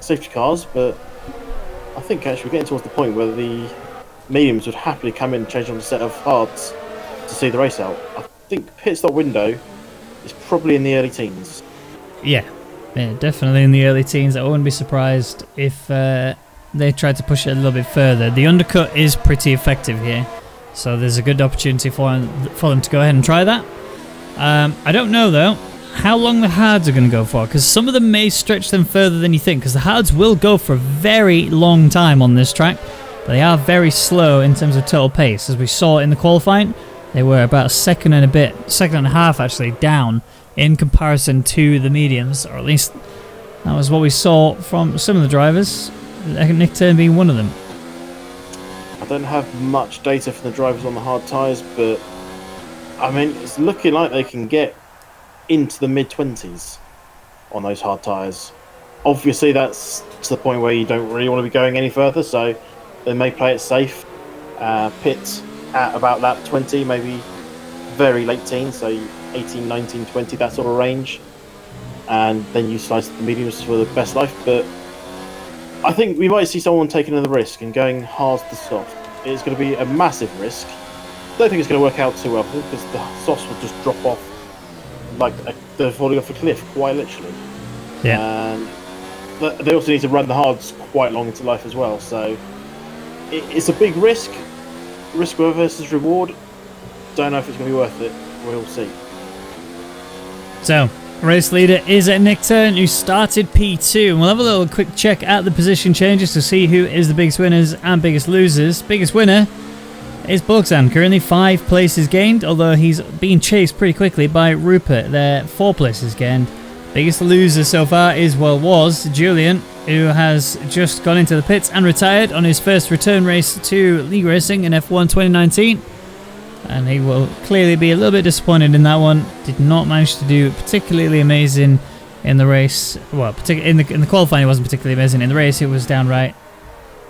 safety cars, but I think actually we're getting towards the point where the mediums would happily come in and change on a set of hards to see the race out. I think pit stop window is probably in the early teens. Yeah, definitely in the early teens. I wouldn't be surprised if they tried to push it a little bit further. The undercut is pretty effective here, so there's a good opportunity for them to go ahead and try that. I don't know though how long the hards are going to go for, because some of them may stretch them further than you think, because the hards will go for a very long time on this track, but they are very slow in terms of total pace. As we saw in the qualifying, they were about a second and a half actually down in comparison to the mediums, or at least that was what we saw from some of the drivers, Nick Turn being one of them. I don't have much data from the drivers on the hard tyres, but I mean, it's looking like they can get into the mid-20s on those hard tyres. Obviously, that's to the point where you don't really want to be going any further, so they may play it safe. Pit at about lap 20, maybe very late teens, so 18, 19, 20, that sort of range, and then utilise the mediums for the best life. But I think we might see someone taking another risk and going hard to soft. It's going to be a massive risk. I don't think it's going to work out too well, because the softs will just drop off like they're falling off a cliff, quite literally. Yeah. And they also need to run the hards quite long into life as well, so it's a big risk versus reward. Don't know if it's going to be worth it. We'll see. So, race leader is Nick Turn, who started P2. And we'll have a little quick check at the position changes to see who is the biggest winners and biggest losers. Biggest winner is Bogdan, currently 5 places gained, although he's being chased pretty quickly by Rupert. They're 4 places gained. Biggest loser so far was Julian, who has just gone into the pits and retired on his first return race to League Racing in F1 2019. And he will clearly be a little bit disappointed in that one. Did not manage to do particularly amazing in the race. Well, in the qualifying, it wasn't particularly amazing. In the race, it was downright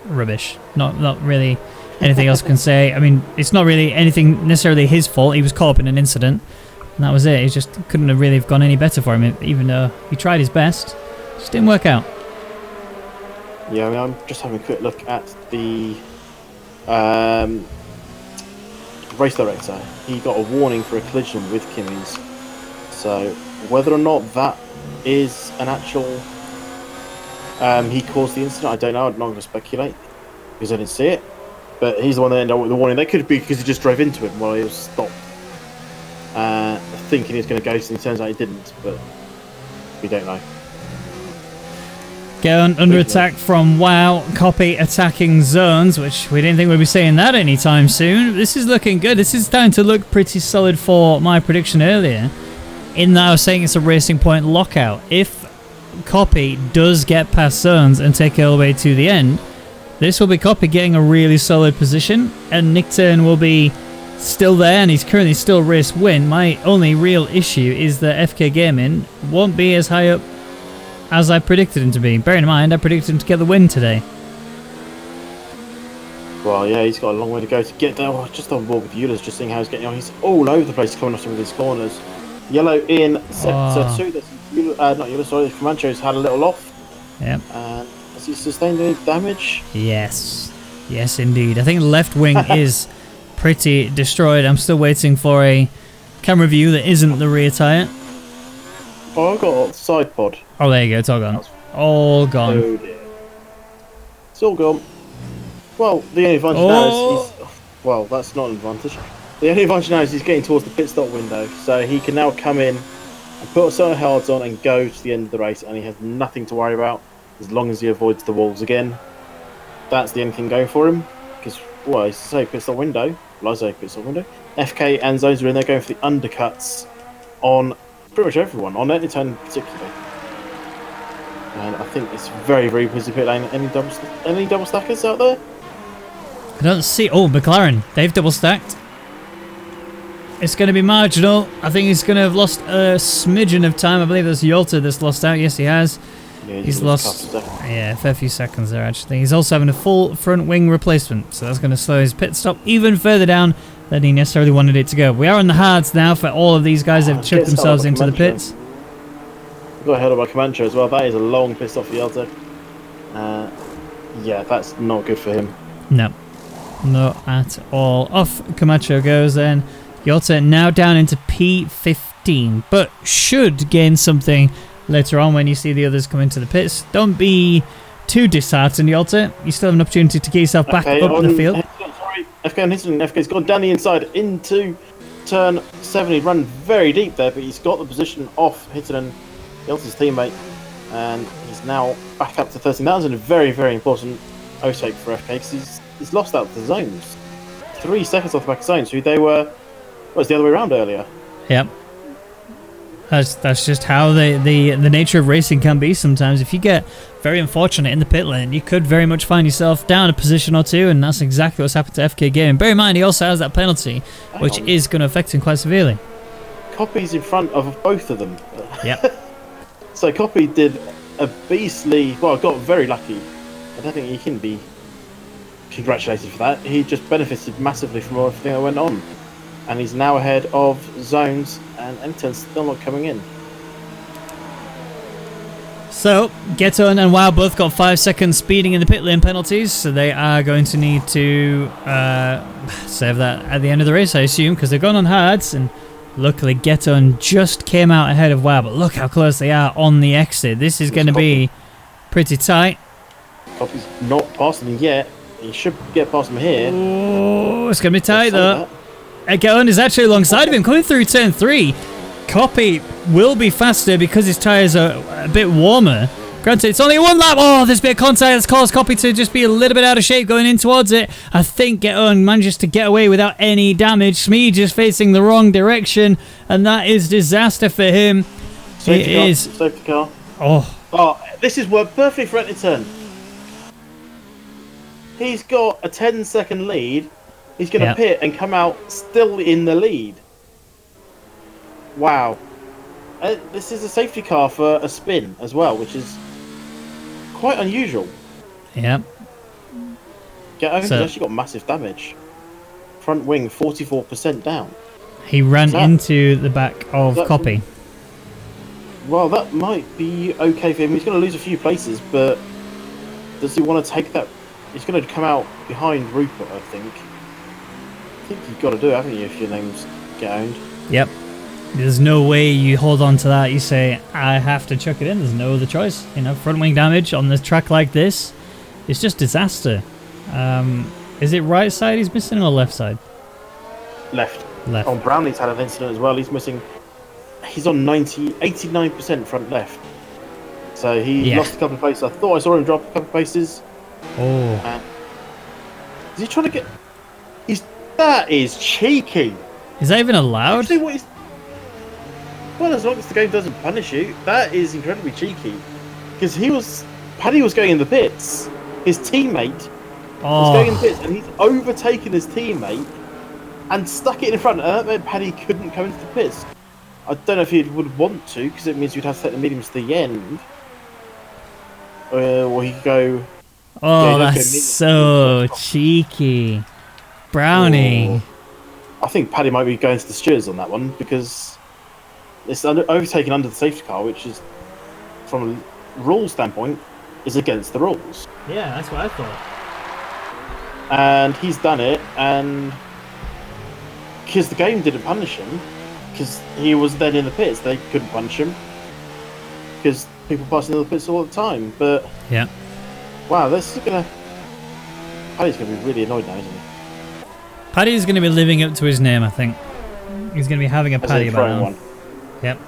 rubbish. Not really anything else I can say. I mean, it's not really anything necessarily his fault. He was caught up in an incident, and that was it. It just couldn't have really gone any better for him, even though he tried his best. It just didn't work out. Yeah, I mean, I'm just having a quick look at the race director. He got a warning for a collision with Kimmy's. So whether or not that is an actual he caused the incident, I don't know. I'm not going to speculate because I didn't see it. But he's the one that ended up with the warning. That could be because he just drove into him while he was stopped. The thinking he was going to ghost, and it turns out he didn't, but we don't know. Going under attack from WoW. Copy attacking zones, which we didn't think we'd be saying that anytime soon. This is looking good. This is starting to look pretty solid for my prediction earlier. In that I was saying it's a Racing Point lockout. If Copy does get past zones and take it all the way to the end, this will be Copy getting a really solid position, and Nickturn will be still there, and he's currently still race win. My only real issue is that FK Gaming won't be as high up as I predicted him to be. Bearing in mind, I predicted him to get the win today. Well, yeah, he's got a long way to go to get there. Oh, just on board with Eulers, just seeing how he's getting on. He's all over the place coming off some of these corners. Yellow in sector 2. That's not Eulers, sorry. Comancho's had a little off. Yep. And has he sustained any damage? Yes. Yes, indeed. I think the left wing is pretty destroyed. I'm still waiting for a camera view that isn't the rear tyre. Oh, I've got a side pod. Oh, there you go. It's all gone. All gone. Oh, dear. It's all gone. Well, the only advantage now is he's... Well, that's not an advantage. The only advantage now is he's getting towards the pit stop window, so he can now come in and put some hards on and go to the end of the race, and he has nothing to worry about as long as he avoids the walls again. That's the only thing going for him, because, well, he's say pit stop window. Well, I say pit stop window. FK and Zones are in there going for the undercuts on pretty much everyone, on any turn particularly. And I think it's very, very busy pit lane. Any double stackers out there? I don't see... Oh, McLaren. They've double stacked. It's going to be marginal. I think he's going to have lost a smidgen of time. I believe there's Yolta that's lost out. Yes, he has. Yeah, he's lost... Yeah, a fair few seconds there, actually. He's also having a full front wing replacement, so that's going to slow his pit stop even further down than he necessarily wanted it to go. We are on the hards now for all of these guys that have chipped themselves into the pits. Got held up by Comancho as well. That is a long piss off for Yelta. Yeah, that's not good for him. No. Not at all. Off Camacho goes then. Yolta now down into P15, but should gain something later on when you see the others come into the pits. Don't be too disheartened, Yolta. You still have an opportunity to get yourself back up in the field. Sorry, FK and Hitton. FK's gone down the inside into turn 7. He'd run very deep there, but he's got the position off Hitton, Yelta's teammate, and he's now back up to 13. That was a very, very important O-take for FK because he's lost out the zones. 3 seconds off the back of zones, who they were... Well, it's the other way around earlier. Yep. That's just how the nature of racing can be sometimes. If you get very unfortunate in the pit lane, you could very much find yourself down a position or two, and that's exactly what's happened to FK Gaming. Bear in mind, he also has that penalty, which is going to affect him quite severely. Copy's in front of both of them. Yep. So Copy did a beastly... Well, got very lucky. I don't think he can be congratulated for that. He just benefited massively from everything that went on. And he's now ahead of Zones, and Enton's still not coming in. So, Geton and WoW both got 5 seconds speeding in the pit lane penalties, so they are going to need to save that at the end of the race, I assume, because they're gone on hards, and luckily Geton just came out ahead of WoW, but look how close they are on the exit. This is going to be pretty tight. Copy's not passing him yet. He should get past him here. Oh, it's going to be tight, though. Geton is actually alongside of him, coming through turn 3. Copy will be faster because his tyres are a bit warmer. Granted, it's only 1 lap. Oh, there's a bit of contact that's caused Copy to just be a little bit out of shape going in towards it. I think Geton manages to get away without any damage. Smee just facing the wrong direction, and that is disaster for him. Safety car. Oh, this is worked perfectly for Enton. He's got a 10-second lead. He's going to pit and come out still in the lead. Wow. This is a safety car for a spin as well, which is quite unusual. Yep. He's actually got massive damage. Front wing 44% down. He ran into the back of Copy. Well, that might be okay for him. He's going to lose a few places, but does he want to take that? He's going to come out behind Rupert, I think. I think you've got to do it, haven't you, if your name's get owned? Yep. There's no way you hold on to that. You say, I have to chuck it in. There's no other choice. You know, front wing damage on this track like this, it's just disaster. Is it right side he's missing or left side? Left. Left. Oh, Brownlee's had an incident as well. He's missing he's on 89% front left. So he Yeah. lost a couple of places. I thought I saw him drop a couple of places. Oh. Is he trying to get... That is cheeky. Is that even allowed? Actually, what is... Well, as long as the game doesn't punish you, that is incredibly cheeky. Because Paddy was going in the pits. His teammate was going in the pits, and he's overtaken his teammate and stuck it in front. And that meant Paddy couldn't come into the pits. I don't know if he would want to, because it means you'd have to take the mediums to the end. Or he could go... Oh, that's so cheeky. Brownie. I think Paddy might be going to the stewards on that one, because it's overtaken under the safety car, which is, from a rule standpoint, is against the rules. Yeah, that's what I thought. And he's done it, and because the game didn't punish him, because he was then in the pits, they couldn't punish him, because people pass into the pits all the time. But yeah, wow, this is Paddy's gonna be really annoyed now, isn't he? Paddy's gonna be living up to his name, I think. He's gonna be having a Paddy about now. One. Yep.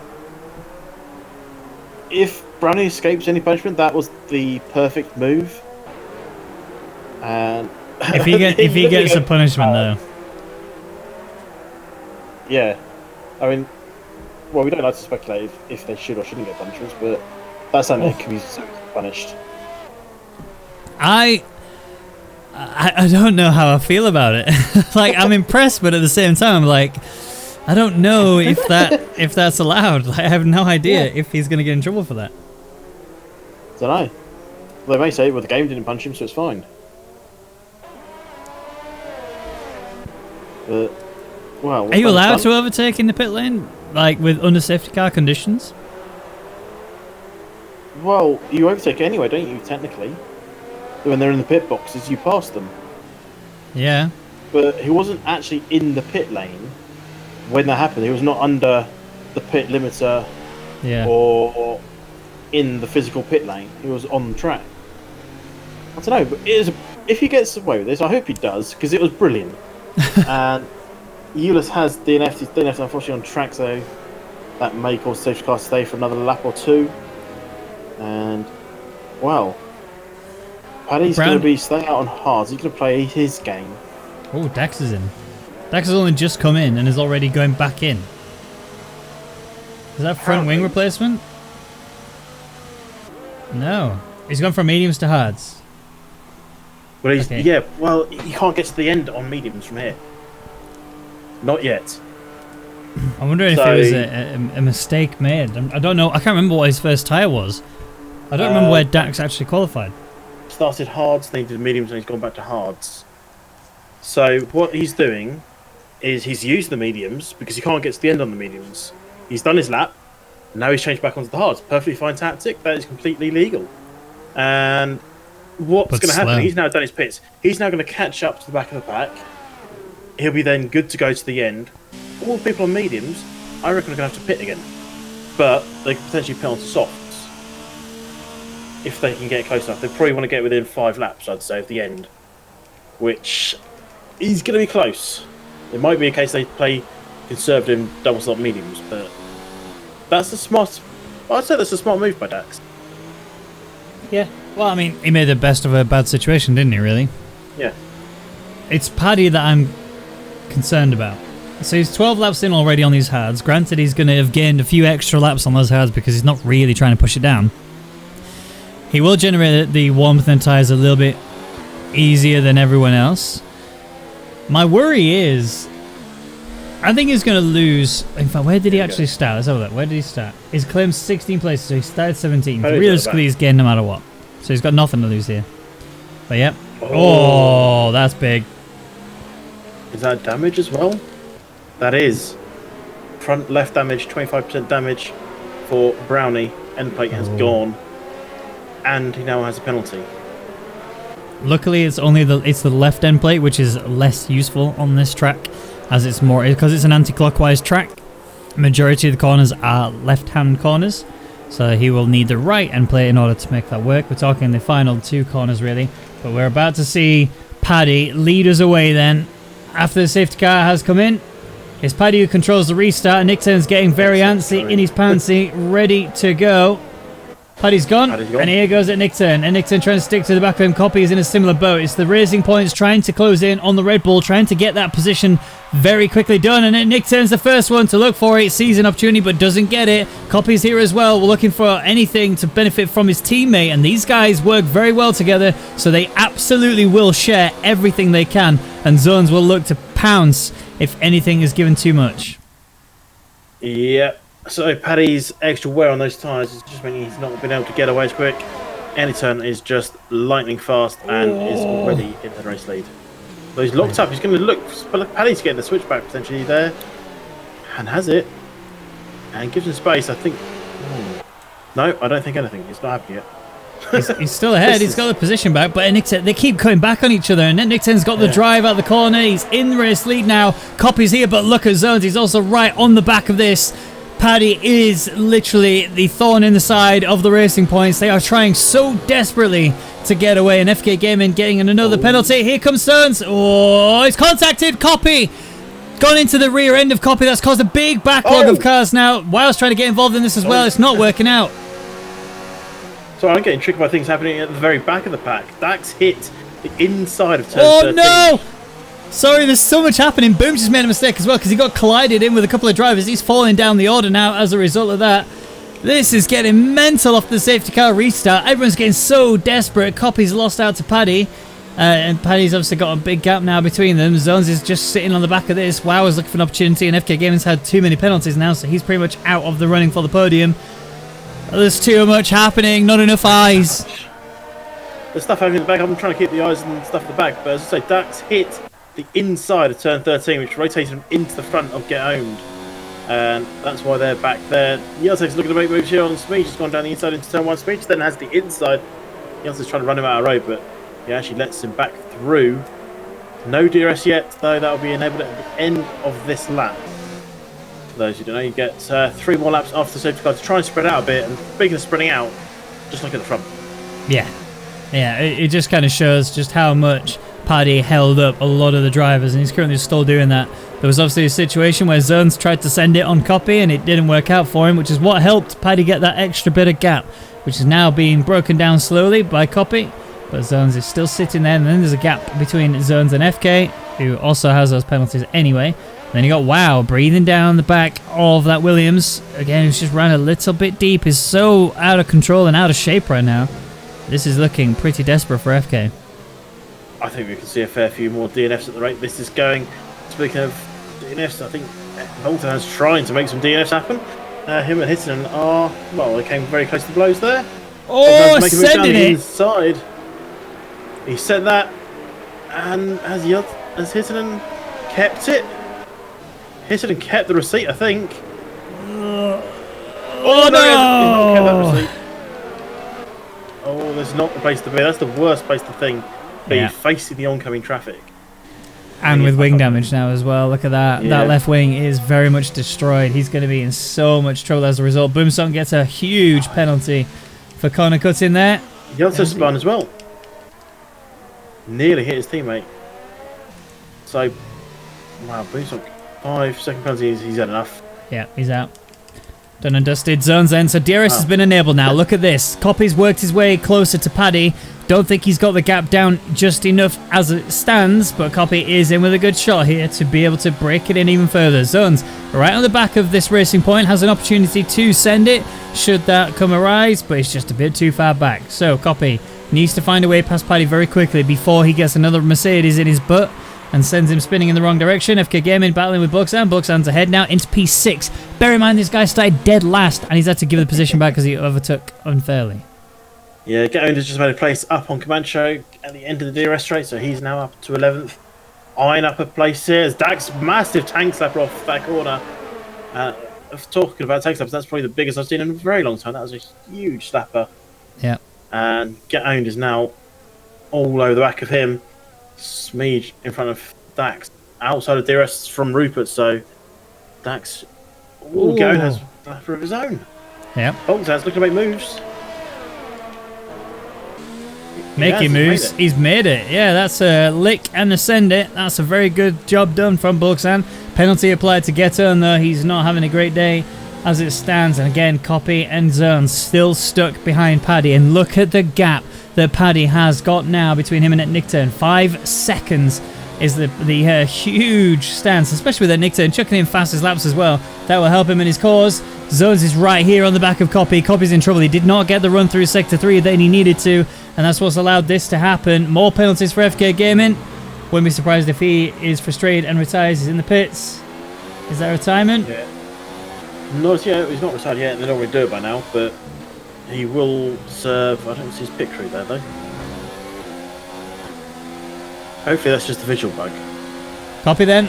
If Brownie escapes any punishment, that was the perfect move. And if he gets a punishment though. Yeah, I mean, well, we don't like to speculate if they should or shouldn't get punishments, but that's something that can be punished. I don't know how I feel about it. Like, I'm impressed, but at the same time, I'm like, I don't know if that's allowed. Like, I have no idea if he's going to get in trouble for that. Don't know. They may say, well, the game didn't punch him, so it's fine. But, well, are you allowed to overtake in the pit lane, like with under safety car conditions? Well, you overtake anyway, don't you? Technically, when they're in the pit boxes, you pass them. Yeah. But he wasn't actually in the pit lane when that happened. He was not under the pit limiter, or in the physical pit lane. He was on the track. I don't know, but if he gets away with this, I hope he does, because it was brilliant. And Euless has DNF. He's DNF unfortunately on track, so that may cause safety car to stay for another lap or two. And well, Paddy's going to be staying out on hards. He's going to play his game. Oh, Dax is in. Dax has only just come in and is already going back in. Is that front wing replacement? No. He's gone from mediums to hards. Well, well, you can't get to the end on mediums from here. Not yet. I'm wondering if it was a mistake made. I don't know. I can't remember what his first tyre was. I don't remember where Dax actually qualified. Started hards, then he did mediums, and he's gone back to hards. So what he's doing is he's used the mediums because he can't get to the end on the mediums. He's done his lap, and now he's changed back onto the hards. Perfectly fine tactic. That is completely legal. And what's going to happen? He's now done his pits. He's now going to catch up to the back of the pack. He'll be then good to go to the end. All the people on mediums, I reckon, are going to have to pit again. But they could potentially pit onto softs. If they can get close enough. They probably want to get within 5 laps, I'd say, of the end. Which is going to be close. It might be a case they play conservative double slot mediums, but that's a smart... I'd say that's a smart move by Dax. Yeah. Well, I mean, he made the best of a bad situation, didn't he, really? Yeah. It's Paddy that I'm concerned about. So he's 12 laps in already on these hards. Granted, he's going to have gained a few extra laps on those hards because he's not really trying to push it down. He will generate the warmth in tyres a little bit easier than everyone else. My worry is, I think he's going to lose. In fact, where did he actually start? Let's have a look. Where did he start? He's claimed 16 places, so he started 17th. Realistically, he's gained no matter what. So he's got nothing to lose here. But yep. Oh, that's big. Is that damage as well? That is. Front left damage, 25% damage for Brownie. End plate has gone. And he now has a penalty. Luckily, it's only the left end plate, which is less useful on this track, as it's more because it's an anti-clockwise track. Majority of the corners are left-hand corners, so he will need the right end plate in order to make that work. We're talking the final 2 corners, really, but we're about to see Paddy lead us away. Then, after the safety car has come in, It's Paddy who controls the restart, and Nickton's getting very antsy in his pantsy, ready to go. Paddy's gone, and here goes at Nickton. And Nickton trying to stick to the back of him. Copy is in a similar boat. It's the Racing Points trying to close in on the Red Bull, trying to get that position very quickly done. And then Nickton's the first one to look for it. Sees an opportunity, but doesn't get it. Copy's here as well. We're looking for anything to benefit from his teammate. And these guys work very well together, so they absolutely will share everything they can. And Zones will look to pounce if anything is given too much. Yeah. So Paddy's extra wear on those tyres is just meaning he's not been able to get away as quick. Any turn is just lightning fast and is already in the race lead. So he's locked up. He's going to look for Paddy to get the switchback potentially there, and has it, and gives him space. I think. No, I don't think anything. It's not happening yet. He's still ahead. He's got the position back, but Nickton, they keep coming back on each other. And Nickton's got the drive out the corner. He's in the race lead now. Copy's here, but look at Zones. He's also right on the back of this. Paddy is literally the thorn in the side of the Racing Points. They are trying so desperately to get away. And FK Gaming getting another penalty. Here comes Zones. Oh, he's contacted Copy. Gone into the rear end of Copy. That's caused a big backlog of cars now. Wild's trying to get involved in this as well. It's not working out. So I'm getting tricked by things happening at the very back of the pack. Dax hit the inside of turn 13. No! Sorry, there's so much happening. Boom just made a mistake as well because he got collided in with a couple of drivers. He's falling down the order now as a result of that. This is getting mental off the safety car restart. Everyone's getting so desperate. Copy's lost out to Paddy. And Paddy's obviously got a big gap now between them. Zones is just sitting on the back of this. Wow is looking for an opportunity, and FK Gaming's had too many penalties now, so he's pretty much out of the running for the podium. There's too much happening, not enough eyes. There's stuff happening in the back. I'm trying to keep the eyes and stuff at the back, but as I say, Dax hit the inside of turn 13, which rotated him into the front of Get Owned. And that's why they're back there. Yeltsek's looking to make moves here on Speech. He's gone down the inside into turn 1. Speech then has the inside. Yeltsek's trying to run him out of road, but he actually lets him back through. No DRS yet, though. That will be enabled at the end of this lap. For those who don't know, you get 3 more laps after the safety car to try and spread out a bit. And speaking of spreading out, just look at the front. Yeah. Yeah, it just kind of shows just how much Paddy held up a lot of the drivers, and he's currently still doing that. There was obviously a situation where Zones tried to send it on Copy, and it didn't work out for him, which is what helped Paddy get that extra bit of gap, which is now being broken down slowly by Copy. But Zones is still sitting there, and then there's a gap between Zones and FK, who also has those penalties anyway. Then you got Wow breathing down the back of that Williams. Again, he's just ran a little bit deep. He's so out of control and out of shape right now. This is looking pretty desperate for FK. I think we can see a fair few more DNFs at the rate this is going. Speaking of DNFs, I think Bolton's trying to make some DNFs happen. Him and Hittinen are, well, they came very close to blows there. Oh, sending it! Inside. He sent that, and has Hittinen kept it? Hittinen kept the receipt, I think. Oh, no! He's not kept that receipt. Oh, that's not the place to be. That's the worst place to be facing the oncoming traffic. And with wing damage now as well. Look at that. Yeah. That left wing is very much destroyed. He's going to be in so much trouble as a result. Boomsong gets a huge penalty for corner cuts in there. He also spun as well. Nearly hit his teammate. So, wow, Boomsong, 5-second penalty. He's had enough. Yeah, he's out. Done and dusted. Zones end. So DRS has been enabled now. Look at this. Copy's worked his way closer to Paddy. Don't think he's got the gap down just enough as it stands, but Copy is in with a good shot here to be able to break it in even further. Zones right on the back of this Racing Point has an opportunity to send it should that come arise, but it's just a bit too far back. So Copy needs to find a way past Paddy very quickly before he gets another Mercedes in his butt and sends him spinning in the wrong direction. FK Gaming battling with Buxan. Buxan's ahead now into P6. Bear in mind this guy started dead last and he's had to give the position back because he overtook unfairly. Yeah, Get Owned has just made a place up on Comanche at the end of the DRS straight, so he's now up to 11th. Eyeing up a place here as Dax massive tank slapper off that corner. Talking about tank slappers, that's probably the biggest I've seen in a very long time. That was a huge slapper. Yeah. And Get Owned is now all over the back of him. Smeege in front of Dax. Outside of DRS from Rupert, so Dax Get Owned has a slapper of his own. Yeah. Bolton's looking to make moves. Making moves. He's made it. Yeah, that's a lick and a send it. That's a very good job done from Buxan. Penalty applied to Geton, though. He's not having a great day as it stands. And again, Copy and Zones still stuck behind Paddy. And look at the gap that Paddy has got now between him and Nickturn. 5 seconds is the huge stance, especially with that Nickturn chucking in fastest laps as well. That will help him in his cause. Zones is right here on the back of Copy. Copy's in trouble. He did not get the run through Sector 3 that he needed to, and that's what's allowed this to happen. More penalties for FK Gaming. Wouldn't be surprised if he is frustrated and retires. He's in the pits. Is that retirement? Yeah. Not yet. He's not retired yet. They don't really do it by now, but he will serve. I don't see his pit crew there, though. Hopefully that's just a visual bug. Copy then.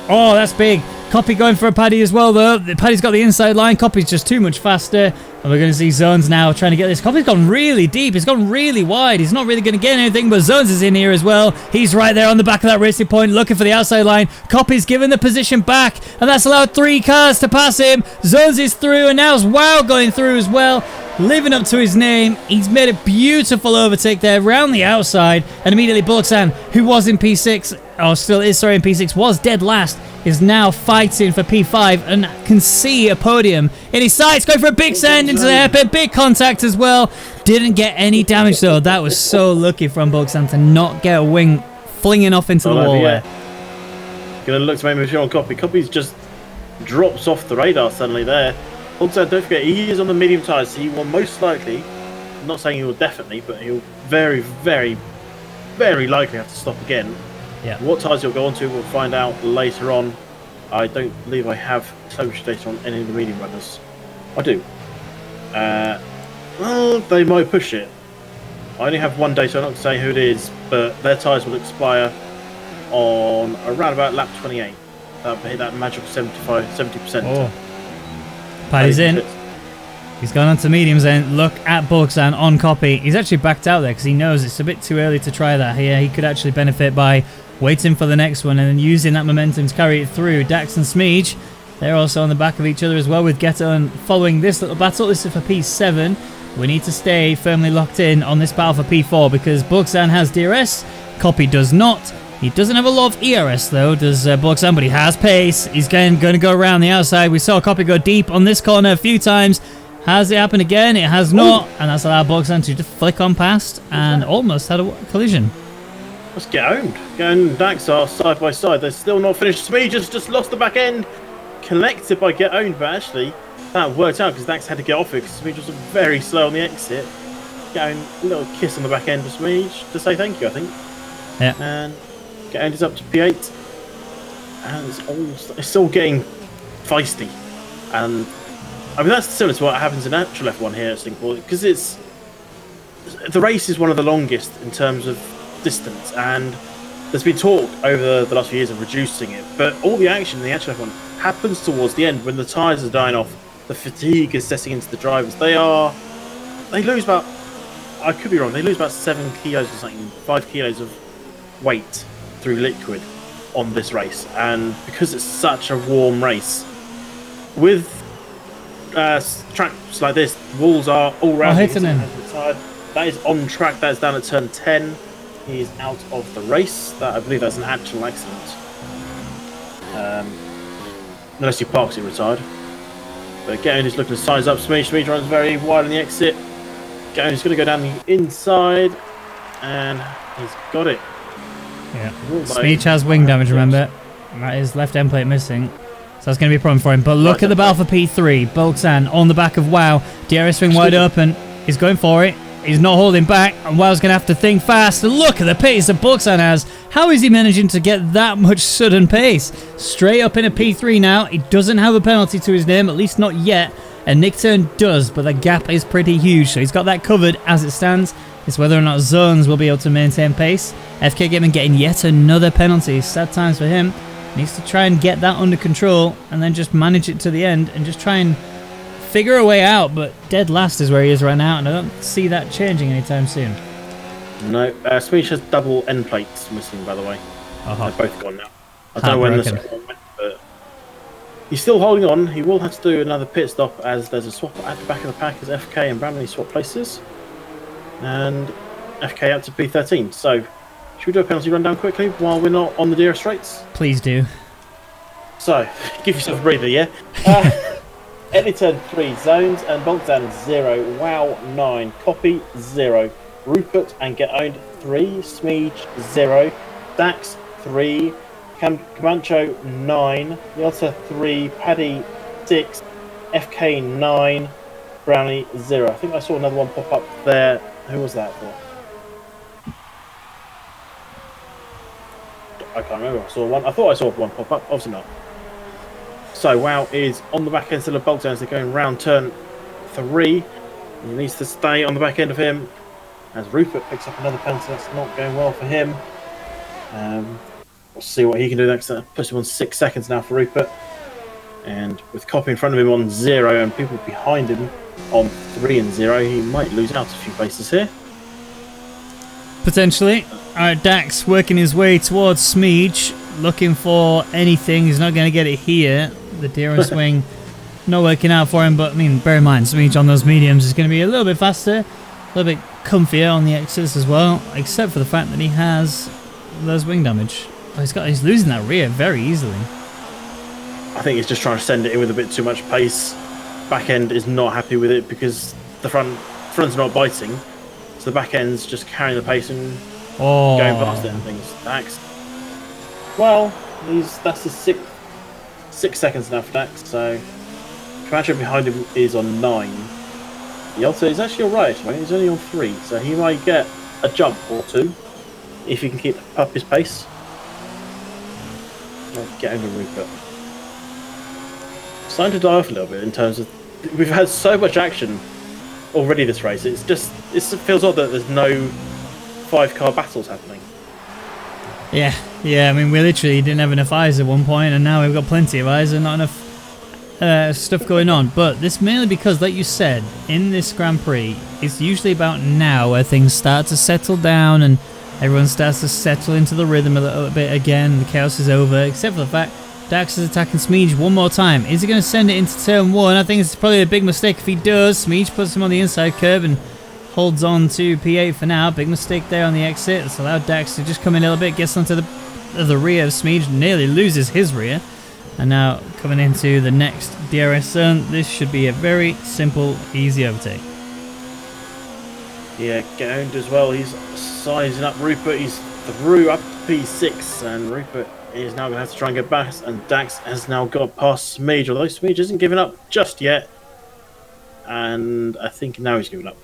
Oh, that's big. Copy going for a Paddy as well, though. Paddy's got the inside line. Copy's just too much faster. And we're going to see Zones now trying to get this. Copy's gone really deep. He's gone really wide. He's not really going to get anything, but Zones is in here as well. He's right there on the back of that racing point, looking for the outside line. Copy's given the position back, and that's allowed 3 cars to pass him. Zones is through, and now's Wow going through as well. Living up to his name. He's made a beautiful overtake there around the outside, and immediately Bullocksan, who was in P6, or still is, sorry, in P6, was dead last, is now fighting for P5 and can see a podium in his sights. Going for a big send into the hairpin, big contact as well. Didn't get any damage though. That was so lucky from Bullocksan to not get a wing flinging off into the wall there. Gonna look to make him on Copy. Copy's just drops off the radar suddenly there. Also, don't forget, he is on the medium tyres, so he will most likely, I'm not saying he will definitely, but he'll very, very, very likely have to stop again. Yeah. What tyres he'll go on to, we'll find out later on. I don't believe I have telemetry data on any of the medium runners. I do. Well, they might push it. I only have one data, I'm not going to say who it is, but their tyres will expire on around about lap 28. That'll hit that magical 70%. Oh. Paddy's in. He's gone on to mediums and look at Bullocksan on Copy. He's actually backed out there because he knows it's a bit too early to try that here. He could actually benefit by waiting for the next one and then using that momentum to carry it through. Dax and Smeege, they're also on the back of each other as well with Geton following this little battle. This is for P7. We need to stay firmly locked in on this battle for P4 because Bullocksan has DRS, Copy does not. He doesn't have a lot of ERS though, does Bullocksan, but he has pace. He's going to go around the outside. We saw Copy go deep on this corner a few times. Has it happened again? It has not, and that's allowed Bullocksan to just flick on past and almost had a collision. Let's get owned. Get and Dax are side by side. They're still not finished. Smeege just lost the back end. Collected by Get Owned, but actually that worked out because Dax had to get off it because Smeege was very slow on the exit. Get Owned, a little kiss on the back end for Smeege to say thank you, I think. Yeah. And Get Owned is up to P8. And it's still getting feisty. And I mean, that's similar to what happens in actual F1 here at Singapore because the race is one of the longest in terms of distance, and there's been talk over the last few years of reducing it, but all the action in the actual F1 happens towards the end when the tyres are dying off, the fatigue is setting into the drivers. They lose about, I could be wrong, they lose about 7 kilos or something, 5 kilos of weight through liquid on this race, and because it's such a warm race, with tracks like this, walls are all round. That is on track, that is down at turn 10. He is out of the race. I believe that's an actual accident. Unless he parks it retired. But Getton is looking to size up. Smeege runs very wide on the exit. Getton is going to go down the inside. And he's got it. Yeah. Smeege has wing damage, remember. That is left end plate missing. So that's going to be a problem for him. But look at the battle for P3. Bullocksan on the back of Wow. DRS swing wide open. He's going for it. He's not holding back, and Wow's going to have to think fast. Look at the pace that Bullocksan has. How is he managing to get that much sudden pace? Straight up in a P3 now. He doesn't have a penalty to his name, at least not yet. And Nickturn does, but the gap is pretty huge, so he's got that covered as it stands. It's whether or not Zones will be able to maintain pace. FK Gaming getting yet another penalty. Sad times for him. Needs to try and get that under control, and then just manage it to the end, and just try and figure a way out, but dead last is where he is right now, and I don't see that changing anytime soon. No, Smeege has double end plates missing, by the way. They're both gone now. I don't know when the second one went, but he's still holding on. He will have to do another pit stop as there's a swap at the back of the pack as FK and Bramley swap places. And FK up to P13. So, should we do a penalty rundown quickly while we're not on the DRS straights? Please do. So, give yourself a breather, yeah? Any turn 3 zones and Boltdown 0, Wow 9, Copy 0, Rupert and Get Owned 3, Smeege 0, Dax 3, Comancho 9, Yelta 3, Paddy 6, FK 9, Brownie 0. I think I saw another one pop up there. Who was that for? I can't remember. I saw one. I thought I saw one pop up. Obviously not. So Wow is on the back end still of Boltdown as they're going round turn 3. He needs to stay on the back end of him as Rupert picks up another penalty. That's not going well for him. We'll see what he can do next. Puts him on 6 seconds now for Rupert. And with Copy in front of him on 0 and people behind him on 3 and 0, he might lose out a few places here. Potentially. Alright, Dax working his way towards Smeege, looking for anything. He's not going to get it here. The Deer and Swing not working out for him, but I mean, bear in mind, Smeege on those mediums is going to be a little bit faster, a little bit comfier on the exits as well, except for the fact that he has those wing damage. Oh, he's losing that rear very easily. I think he's just trying to send it in with a bit too much pace. Back end is not happy with it because the front's not biting, so the back end's just carrying the pace and going past it and things. Dax. Well, that's his 6 seconds now for Dax, so Comancho behind him is on 9. Yelta is actually alright, he's only on 3, so he might get a jump or 2 if he can keep up his pace. Get over Rupert. Starting to die off a little bit in terms of we've had so much action already this race. It feels odd that there's no 5-car battles happening. Yeah. I mean, we literally didn't have enough eyes at one point, and now we've got plenty of eyes and not enough stuff going on. But this mainly because, like you said, in this Grand Prix, it's usually about now where things start to settle down and everyone starts to settle into the rhythm a little bit again. The chaos is over, except for the fact Dax is attacking Smeege one more time. Is he going to send it into turn 1? I think it's probably a big mistake if he does. Smeege puts him on the inside curb and holds on to P8 for now. Big mistake there on the exit. It's allowed Dax to just come in a little bit, gets onto the rear of Smeege, nearly loses his rear. And now coming into the next DRS zone, this should be a very simple, easy overtake. Yeah, Get Owned as well. He's sizing up Rupert. He's through up to P6, and Rupert is now going to have to try and get back, and Dax has now got past Smeege, although Smeege isn't giving up just yet. And I think now he's giving up.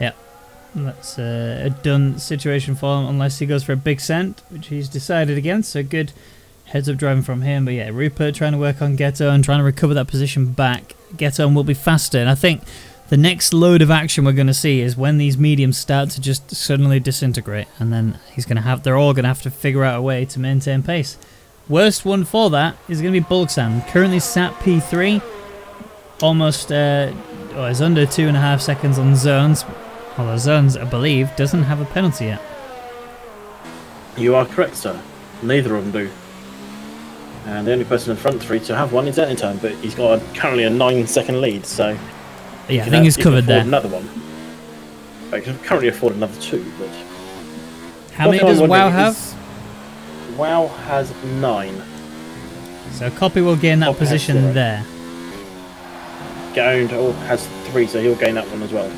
Yeah, that's a done situation for him, unless he goes for a big send, which he's decided against. So good heads up driving from him. But yeah, Rupert trying to work on Ghetto and trying to recover that position back. Ghetto will be faster, and I think the next load of action we're going to see is when these mediums start to just suddenly disintegrate, and then they're all going to have to figure out a way to maintain pace. Worst one for that is going to be Bulksand, currently sat P3, almost is under 2.5 seconds on zones. Although zones, I believe, doesn't have a penalty yet. You are correct, sir. Neither of them do. And the only person in front 3 to have one is Eniton, but he's got currently a 9-second lead, so yeah, I think he's covered there. Another one. I can currently afford another 2, but how many does WoW have? WoW has 9. So Copy will gain that position there. Get Owned has 3, so he'll gain that one as well.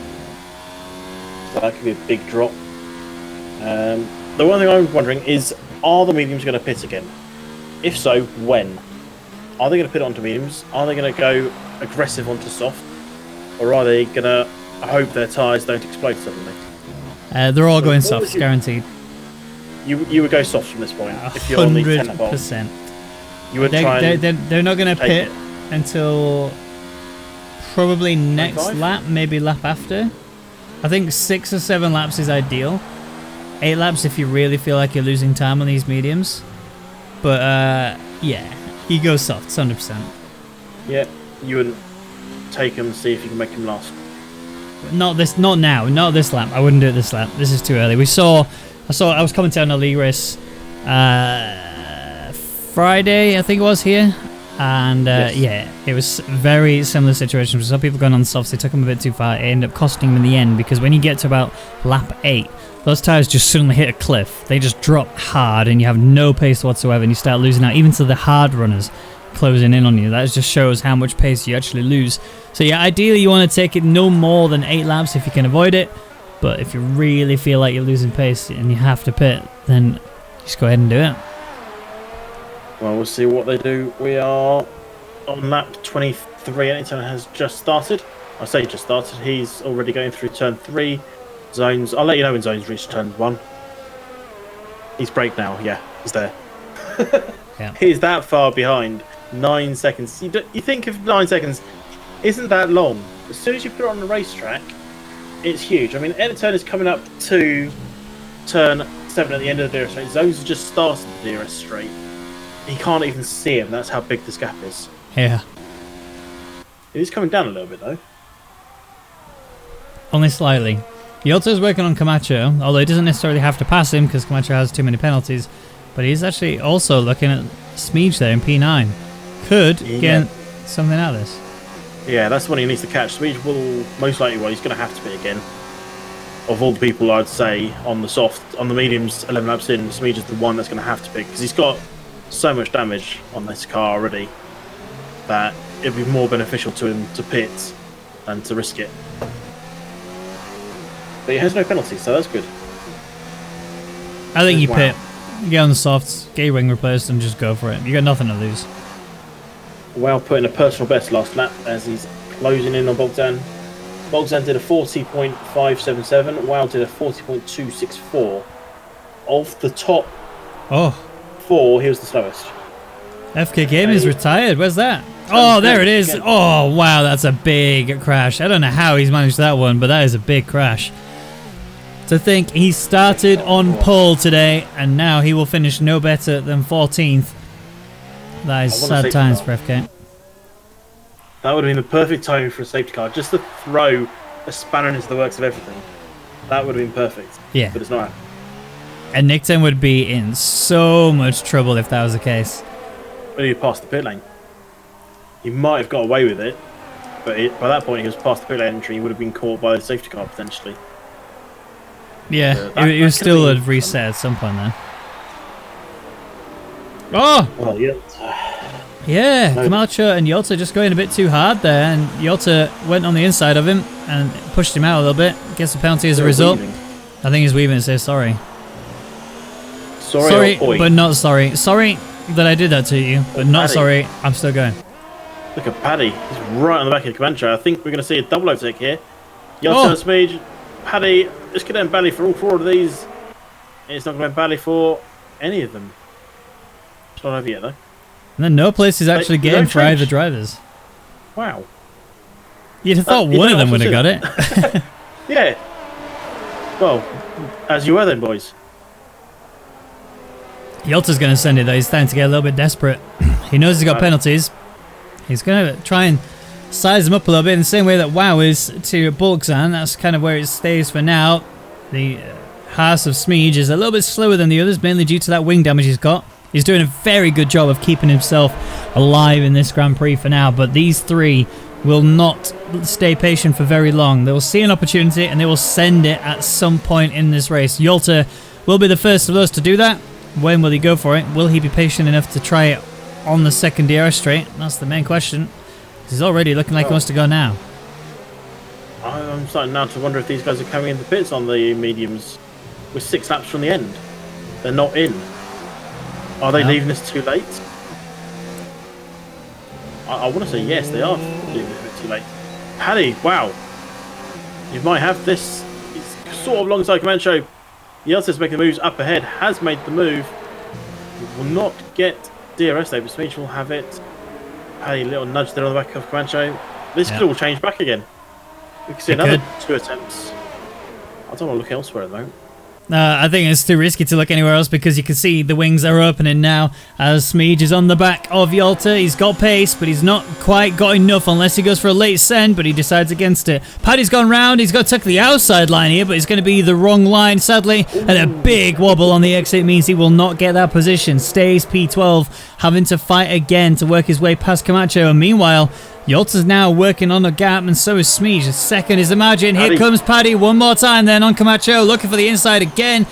So that could be a big drop. The one thing I'm wondering is, are the mediums going to pit again? If so, when? Are they going to pit onto mediums? Are they going to go aggressive onto soft? Or are they going to hope their tyres don't explode suddenly? They're all going soft, guaranteed. You would go soft from this point. If you're on the 100%. You would try they're not going to pit until probably next lap, maybe lap after. I think 6 or 7 laps is ideal. 8 laps if you really feel like you're losing time on these mediums. But yeah, he goes soft, 100%. Yeah, you wouldn't take him, see if you can make him last. Not now, not this lap. I wouldn't do it this lap. This is too early. I was commenting on a league race Friday, I think it was here, And Yes. yeah, it was very similar situation. Some people going on the softs, they took them a bit too far. It ended up costing them in the end because when you get to about lap 8, those tires just suddenly hit a cliff. They just drop hard and you have no pace whatsoever and you start losing out even to the hard runners closing in on you. That just shows how much pace you actually lose. So yeah, ideally you want to take it no more than 8 laps if you can avoid it. But if you really feel like you're losing pace and you have to pit, then just go ahead and do it. Well, we'll see what they do. We are on lap 23. Anytone has just started. I say just started. He's already going through turn 3. Zones. I'll let you know when zones reach turn 1. He's brake now. Yeah, he's there. Yeah. He's that far behind. 9 seconds. You think of 9 seconds isn't that long. As soon as you put it on the racetrack, it's huge. I mean, Anytone is coming up to turn 7 at the end of the DRS straight. Zones has just started the DRS straight. He can't even see him. That's how big this gap is. Yeah. It is coming down a little bit though. Only slightly. Yelto's working on Camacho, although he doesn't necessarily have to pass him because Camacho has too many penalties. But he's actually also looking at Smeege there in P9. Could get something out of this. Yeah, that's when he needs to catch. Smeege will most likely, well, he's going to have to be again. Of all the people, I'd say on the soft, on the mediums, 11 laps in, Smeege is the one that's going to have to pick because he's got so much damage on this car already that it'd be more beneficial to him to pit than to risk it. But he has no penalties, so that's good. I think you Wow. pit, you get on the softs, get your wing replaced and just go for it. You got nothing to lose. Wow, putting a personal best last lap as he's closing in on Bogdan. Bogdan did a 40.577. Wow did a 40.264. Of the top Oh, 4, he was the slowest. FK Game is retired. Where's that? Oh, there it is. Oh, wow, that's a big crash. I don't know how he's managed that one, but that is a big crash. To think he started on pole today, and now he will finish no better than 14th. That is sad times for FK. That would have been the perfect timing for a safety car, just to throw a spanner into the works of everything. That would have been perfect. Yeah. But it's not. And Nickton would be in so much trouble if that was the case. But he passed the pit lane. He might have got away with it, but by that point he was past the pit lane entry. He would have been caught by the safety car potentially. Yeah, he was still at reset at some point then. Oh! Well, yeah. Yeah, No. Camacho and Yota just going a bit too hard there, and Yota went on the inside of him and pushed him out a little bit. Gets a penalty as a result. Weaving. I think he's weaving and says sorry. Sorry, or oi. But not sorry. Sorry that I did that to you, but not Paddy. sorry. I'm still going. Look at Paddy. He's right on the back of Comanche. I think we're going to see a double overtake here. Yota, Oh. Smeege, Paddy. It's going to end badly for all 4 of these. It's not going to end badly for any of them. It's not over yet, though. And then no place is actually They game don't for either change. drivers. Wow. You'd have thought You one know of them what would have to got it. Yeah. Well, as you were then, boys. Yelta's going to send it though. He's starting to get a little bit desperate. He knows he's got penalties. He's going to try and size them up a little bit in the same way that WoW is to Bulkzan. That's kind of where it stays for now. The Haas of Smeege is a little bit slower than the others, mainly due to that wing damage he's got. He's doing a very good job of keeping himself alive in this Grand Prix for now, but these 3 will not stay patient for very long. They will see an opportunity and they will send it at some point in this race. Yolta will be the first of those to do that. When will he go for it? Will he be patient enough to try it on the second DRS straight? That's the main question. He's already looking like he wants to go now. I'm starting now to wonder if these guys are coming into pits on the mediums with 6 laps from the end. They're not in. Are they No. leaving this too late? I want to say yes, they are leaving this a bit too late. Paddy, wow. You might have this. It's sort of alongside Comanche. Yeltsin's making the moves up ahead, has made the move. Will not get DRS though, but Smeech will have it. Paddy, a little nudge there on the back of Comanche. This could all change back again. We can see It another could. 2 attempts. I don't want to look elsewhere at the moment. I think it's too risky to look anywhere else because you can see the wings are opening now as Smeege is on the back of Yalta. He's got pace, but he's not quite got enough unless he goes for a late send, but he decides against it. Paddy's gone round. He's got to tuck the outside line here, but it's going to be the wrong line, sadly. And a big wobble on the exit means he will not get that position. Stays P12, having to fight again to work his way past Camacho. And meanwhile, Yalta's now working on a gap, and so is Smeege. The second is the margin. Here comes Paddy one more time then on Camacho, looking for the inside again.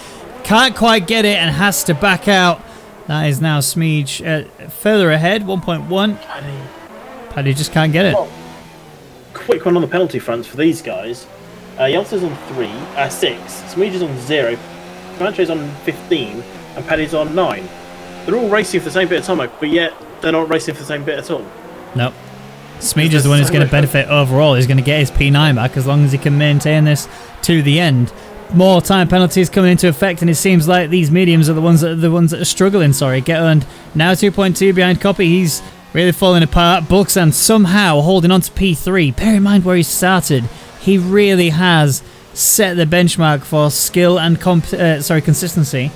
Can't quite get it and has to back out. That is now Smeege further ahead, 1.1. Paddy just can't get it. Well, quick one on the penalty fronts for these guys. Yalta's on 6, Smeege is on 0, Camacho's on 15, and Paddy's on 9. They're all racing for the same bit of time, but yet they're not racing for the same bit at all. Nope. Smeege is the one who's going to benefit overall. He's going to get his P9 back as long as he can maintain this to the end. More time penalties coming into effect, and it seems like these mediums are the ones that are struggling. Sorry, get earned. Now 2.2 behind Copy. He's really falling apart. Bulksan somehow holding on to P3. Bear in mind where he started. He really has set the benchmark for skill and consistency.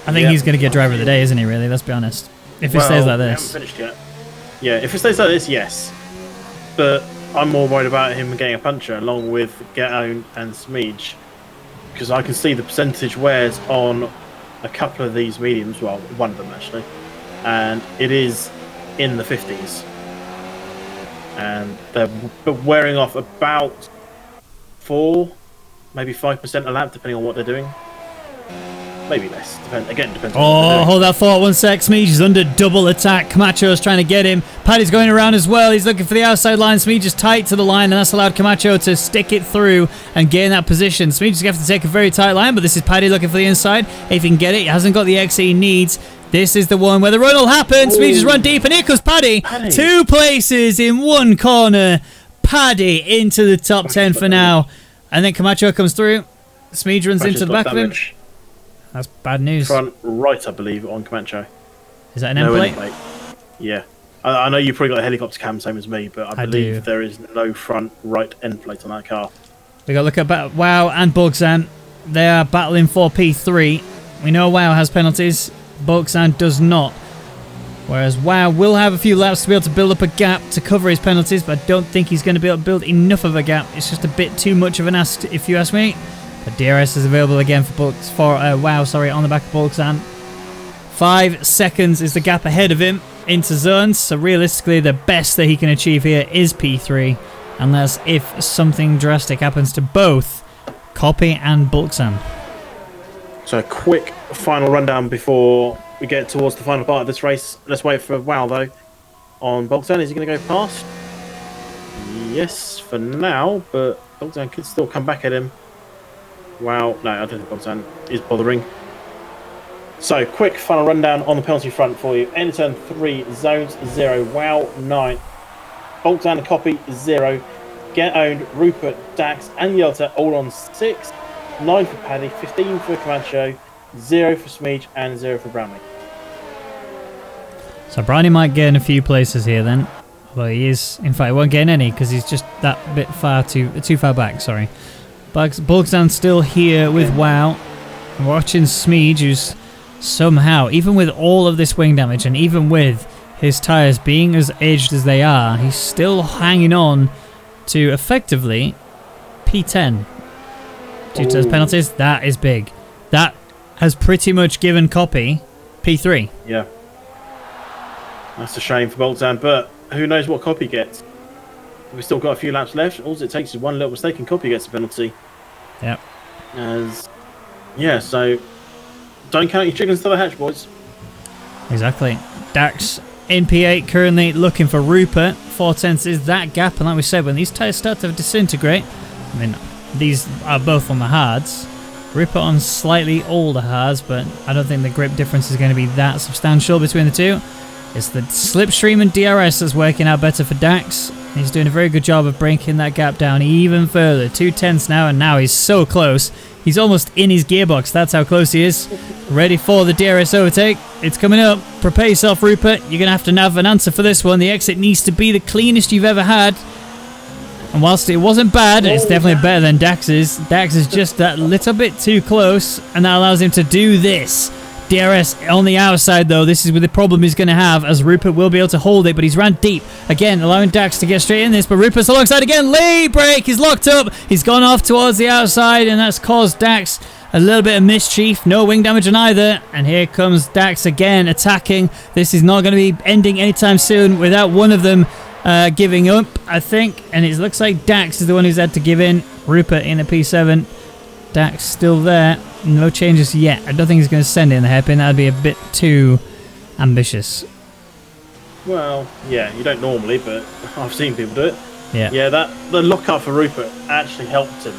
I think he's going to get driver of the day, isn't he? Really, let's be honest. If it stays like this. We haven't finished yet. Yeah, if it stays like this, yes. But I'm more worried about him getting a puncher along with Ghetto and Smeege, because I can see the percentage wears on a couple of these mediums, well, one of them actually, and it is in the 50s. And they're wearing off about 4, maybe 5% a lap, depending on what they're doing. Maybe less. Depends. Oh, hold that thought 1 sec. Smeege is under double attack. Camacho's trying to get him. Paddy's going around as well. He's looking for the outside line. Smeege is tight to the line, and that's allowed Camacho to stick it through and gain that position. Smeege is going to have to take a very tight line, but this is Paddy looking for the inside. If he can get it, he hasn't got the exit he needs. This is the one where the run will happen. Smeege has run deep, and here comes Paddy. 2 places in 1 corner. Paddy into the top 10 for now. And then Camacho comes through. Smeege runs into the back of him. That's bad news. Front right, I believe, on Camacho. Is that an end plate? Yeah. I know you've probably got a helicopter cam, same as me, but I believe there is no front right end plate on that car. We got to look at WoW and Bulksan. They are battling for P3. We know WoW has penalties. Bulksan does not. Whereas WoW will have a few laps to be able to build up a gap to cover his penalties, but I don't think he's going to be able to build enough of a gap. It's just a bit too much of an ask, if you ask me. But DRS is available again for WoW, on the back of Bulksan. 5 seconds is the gap ahead of him into zones, so realistically the best that he can achieve here is P3, unless if something drastic happens to both Copy and Bulksan. So a quick final rundown before we get towards the final part of this race. Let's wait for WoW though. On Bulksan, is he going to go past? Yes, for now, but Bulksan could still come back at him. Wow, no, I don't think Bulksan is bothering. So, quick final rundown on the penalty front for you. End of turn 3, zones 0, WoW 9, Bulksan and Copy 0, Get Owned, Rupert, Dax, and Yalta all on 6, 9 for Paddy, 15 for Camacho, 0 for Smeege, and 0 for Brownie. So Brownie might get in a few places here then. Well, he is, in fact, he won't get in any because he's just that bit too far back, sorry. Bulksan's still here with WoW. I'm watching Smeege, who's somehow, even with all of this wing damage and even with his tyres being as aged as they are, he's still hanging on to effectively P10. Due to those penalties, that is big. That has pretty much given Copy P3. Yeah. That's a shame for Bulksan, but who knows what Copy gets. We've still got a few laps left. All it takes is one little mistake and Copy gets a penalty. Yep. So don't count your chickens till they hatch, boys. Exactly. Dax in P8 currently looking for Rupert. 4/10 is that gap, and like we said, when these tyres start to disintegrate, I mean, these are both on the hards. Rupert on slightly older hards, but I don't think the grip difference is going to be that substantial between the two. It's the slipstream and DRS that's working out better for Dax. He's doing a very good job of breaking that gap down even further. 2/10 now, and now he's so close. He's almost in his gearbox. That's how close he is. Ready for the DRS overtake. It's coming up. Prepare yourself, Rupert. You're going to have an answer for this one. The exit needs to be the cleanest you've ever had. And whilst it wasn't bad, it's definitely better than Dax's. Dax is just that little bit too close, and that allows him to do this. DRS on the outside, though. This is where the problem he's going to have, as Rupert will be able to hold it, but he's ran deep. Again, allowing Dax to get straight in this, but Rupert's alongside again. Lead brake, he's locked up. He's gone off towards the outside, and that's caused Dax a little bit of mischief. No wing damage on either. And here comes Dax again, attacking. This is not going to be ending anytime soon without one of them giving up, I think. And it looks like Dax is the one who's had to give in. Rupert in a P7. Dax still there. No changes yet. I don't think he's going to send it in the hairpin. That'd be a bit too ambitious. Well, yeah, you don't normally, but I've seen people do it. Yeah. Yeah, the lockup for Rupert actually helped him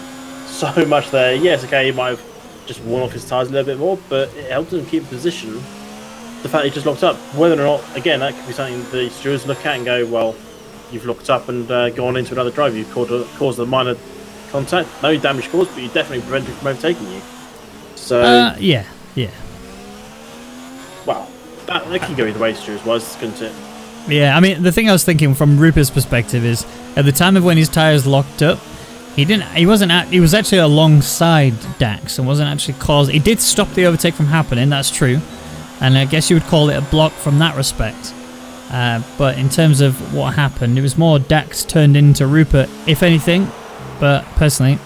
so much there. Yes, okay, he might have just worn off his tyres a little bit more, but it helped him keep position. The fact he just locked up, whether or not, again, that could be something the stewards look at and go, well, you've locked up and gone into another drive. You've caused a minor contact. No damage caused, but you definitely prevented from overtaking you. So yeah. Well, that could go either way, stewards-wise, couldn't it? Yeah, I mean, the thing I was thinking from Rupert's perspective is, at the time of when his tyres locked up, he was actually alongside Dax and wasn't actually caused. He did stop the overtake from happening, that's true, and I guess you would call it a block from that respect. But in terms of what happened, it was more Dax turned into Rupert, if anything. But personally,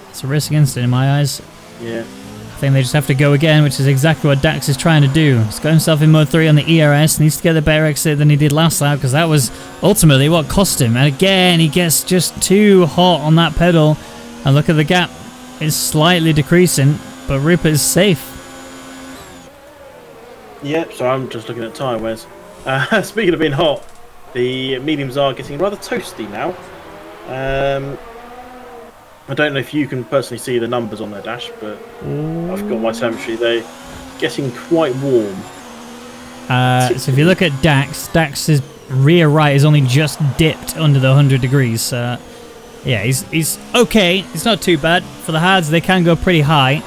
it's a race against it in my eyes. Yeah. I think they just have to go again, which is exactly what Dax is trying to do. He's got himself in mode 3 on the ERS, needs to get the better exit than he did last lap, because that was ultimately what cost him. And again, he gets just too hot on that pedal. And look at the gap, it's slightly decreasing, but Rupert is safe. Yep, so I'm just looking at tyre wears. Speaking of being hot, the mediums are getting rather toasty now. I don't know if you can personally see the numbers on their dash, but I've got my telemetry. They're getting quite warm. So if you look at Dax's rear right is only just dipped under the 100 degrees. Yeah, he's okay. It's not too bad. For the hards, they can go pretty high.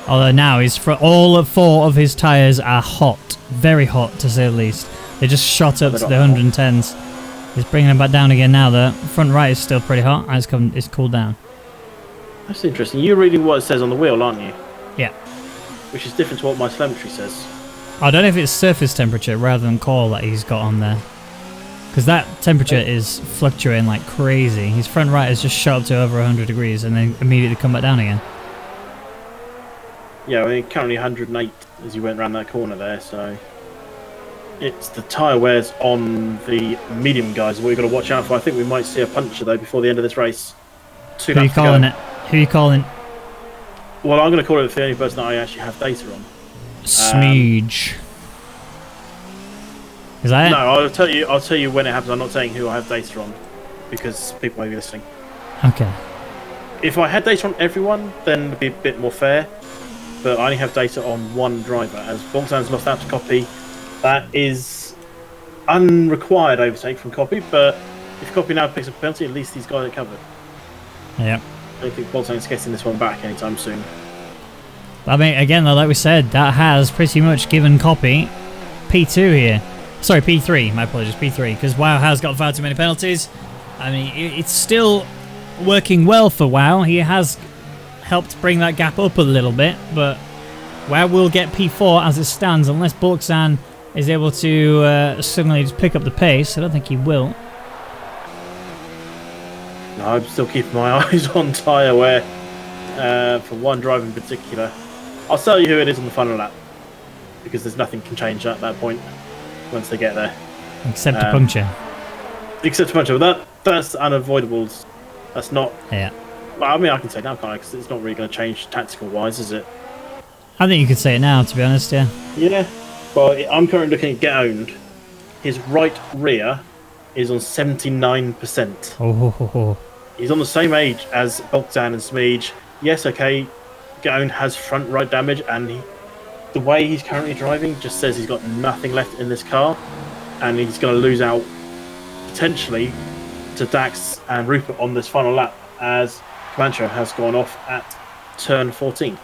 Although now all 4 of his tyres are hot. Very hot, to say the least. They just shot up to the 110s. He's bringing them back down again now, though. Front right is still pretty hot. It's cooled down. That's interesting. You're reading what it says on the wheel, aren't you? Yeah. Which is different to what my telemetry says. I don't know if it's surface temperature rather than core that he's got on there. Because that temperature is fluctuating like crazy. His front right has just shot up to over 100 degrees and then immediately come back down again. Yeah, I mean, currently 108 as you went around that corner there, so... It's the tyre wears on the medium guys what we've got to watch out for. I think we might see a puncture, though, before the end of this race. Who are you calling it? Who are you calling? Well, I'm going to call it the only person that I actually have data on. Smeege. Is that it? No, I'll tell you when it happens. I'm not saying who I have data on, because people may be listening. Okay. If I had data on everyone, then it'd be a bit more fair. But I only have data on one driver, as Bogdan's lost out to Copy. That is unrequired overtake from Copy, but if Copy now picks up a penalty, at least he's got it covered. Yep. I don't think Bogdan's getting this one back anytime soon. I mean, again, though, like we said, that has pretty much given Copy P2 here. Sorry, P3. My apologies, P3. Because WoW has got far too many penalties. I mean, it's still working well for WoW. He has helped bring that gap up a little bit, but WoW will get P4 as it stands, unless Bulksan is able to suddenly just pick up the pace. I don't think he will. No, I'm still keeping my eyes on tyre wear for one driver in particular. I'll tell you who it is on the final lap, because there's nothing can change at that point once they get there. Except a puncture. Except a puncture. But that's unavoidable. That's not... Yeah. Well, I mean, I can say now, can't I? Because it's not really going to change tactical-wise, is it? I think you could say it now, to be honest, yeah. Yeah. Well, I'm currently looking at Get Owned. His right rear is on 79%. Oh. He's on the same age as Bogdan and Smeege. Yes, okay, Get Owned has front right damage, and the way he's currently driving just says he's got nothing left in this car, and he's going to lose out potentially to Dax and Rupert on this final lap, as Comanche has gone off at turn 14.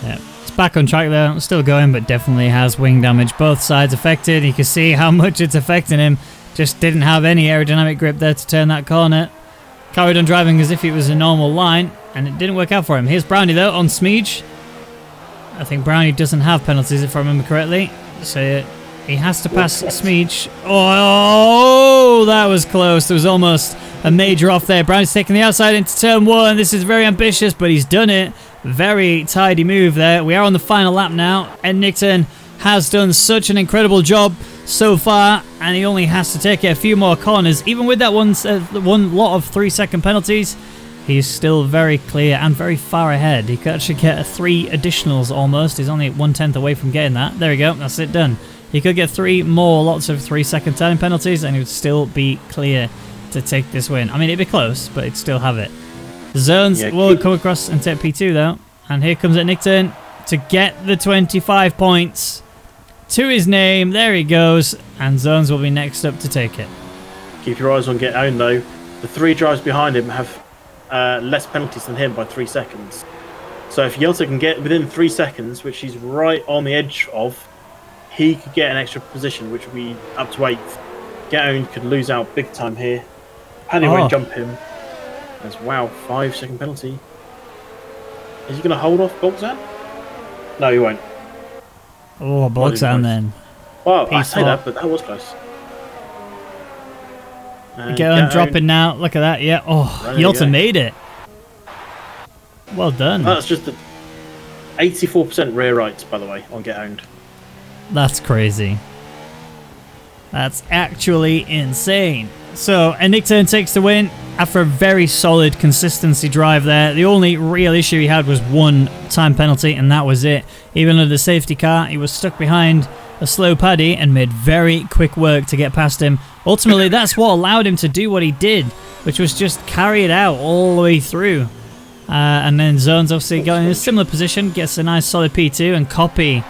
Yeah, it's back on track there, still going, but definitely has wing damage. Both sides affected. You can see how much it's affecting him. Just didn't have any aerodynamic grip there to turn that corner. Carried on driving as if it was a normal line, and it didn't work out for him. Here's Brownie though on Smeege. I think Brownie doesn't have penalties if I remember correctly, so he has to pass Smeege. Oh, that was close. There was almost a major off there. Brownie's taking the outside into turn 1. This is very ambitious, but he's done it. Very tidy move there. We are on the final lap now, and Nickton has done such an incredible job so far, and he only has to take a few more corners. Even with that one lot of 3-second penalties, he's still very clear and very far ahead. He could actually get 3 additionals almost. He's only 1/10 away from getting that. There we go. That's it done. He could get 3 more lots of 3-second turning penalties, and he would still be clear to take this win. I mean, it'd be close, but he'd still have it. Zones will come across and take P2 though. And here comes Nickton to get the 25 points to his name. There he goes. And Zones will be next up to take it. Keep your eyes on Get Owned though. The 3 drives behind him have less penalties than him by 3 seconds. So if Yelta can get within 3 seconds, which he's right on the edge of, he could get an extra position, which would be up to 8th. Get Owned could lose out big time here. Paddy won't jump him. As wow, 5-second penalty. Is he going to hold off Bogdan? No, he won't. Oh, Bogdan then. Well, I say that, but that was close. Get on dropping now. Look at that. Yeah. Oh, Yelta made it. Well done. That's just the 84% rear rights, by the way, on Get Owned. That's crazy. That's actually insane. So, Nickton takes the win after a very solid consistency drive there. The only real issue he had was 1 time penalty, and that was it. Even under the safety car, he was stuck behind a slow Paddy and made very quick work to get past him. Ultimately, that's what allowed him to do what he did, which was just carry it out all the way through. And then Zones obviously got in a similar position, gets a nice solid P2, and Copy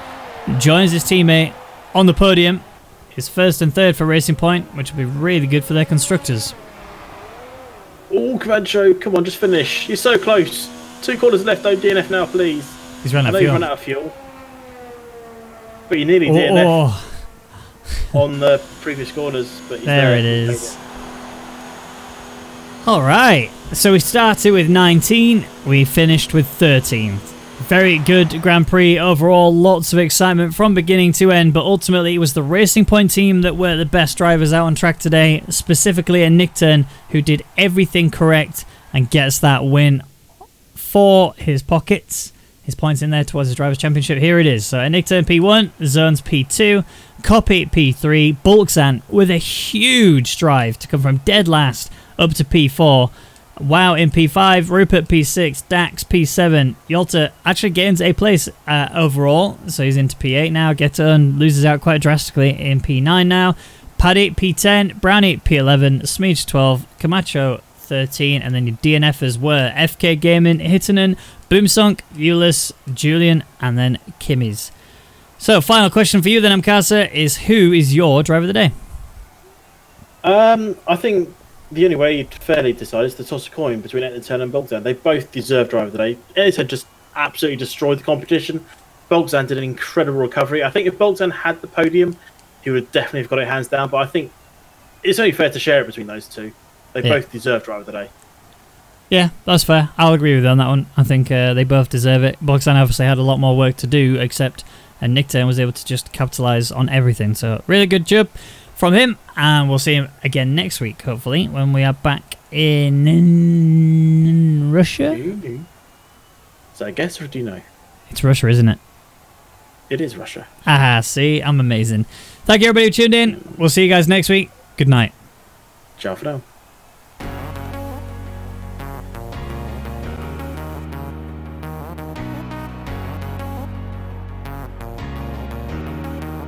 joins his teammate on the podium. His 1st and 3rd for Racing Point, which will be really good for their constructors. Oh, Comancho, come on, just finish. You're so close. 2 corners left, don't DNF now, please. He's run out of fuel. You've run out of fuel. But you nearly DNF on the previous corners. But there it is. Alright, so we started with 19, we finished with 13. Very good Grand Prix overall, lots of excitement from beginning to end, but ultimately it was the Racing Point team that were the best drivers out on track today, specifically a Nickton who did everything correct and gets that win for his pockets. His points in there towards his Drivers' Championship. Here it is. So Nickton P1, Zones P2, Copy P3, Bulksan with a huge drive to come from dead last up to P4. Wow in P5, Rupert P6, Dax P7. Yalta actually gains a place overall, so he's into P8 now. Geton loses out quite drastically in P9 now. Paddy P10, Brownie P11, Smeege 12, Camacho 13, and then your DNFers were FK Gaming, Hittanen, Boomsunk, Eulis, Julian, and then Kimmy's. So, final question for you then, Amkasa, is who is your driver of the day? I think the only way you'd fairly decide is to toss a coin between Etterton and Bogdan. They both deserve driver of the day. Etterton just absolutely destroyed the competition. Bogdan did an incredible recovery. I think if Bogdan had the podium, he would definitely have got it hands down, but I think it's only fair to share it between those two. They both deserve driver of the day. Yeah, that's fair. I'll agree with you on that one. I think they both deserve it. Bogdan obviously had a lot more work to do, except Nickton was able to just capitalise on everything. So, really good job from him, and we'll see him again next week, hopefully, when we are back in Russia. Is that a guess, or do you know? It's Russia, isn't it? It is Russia. Ah, see, I'm amazing. Thank you, everybody who tuned in. We'll see you guys next week. Good night. Ciao for now.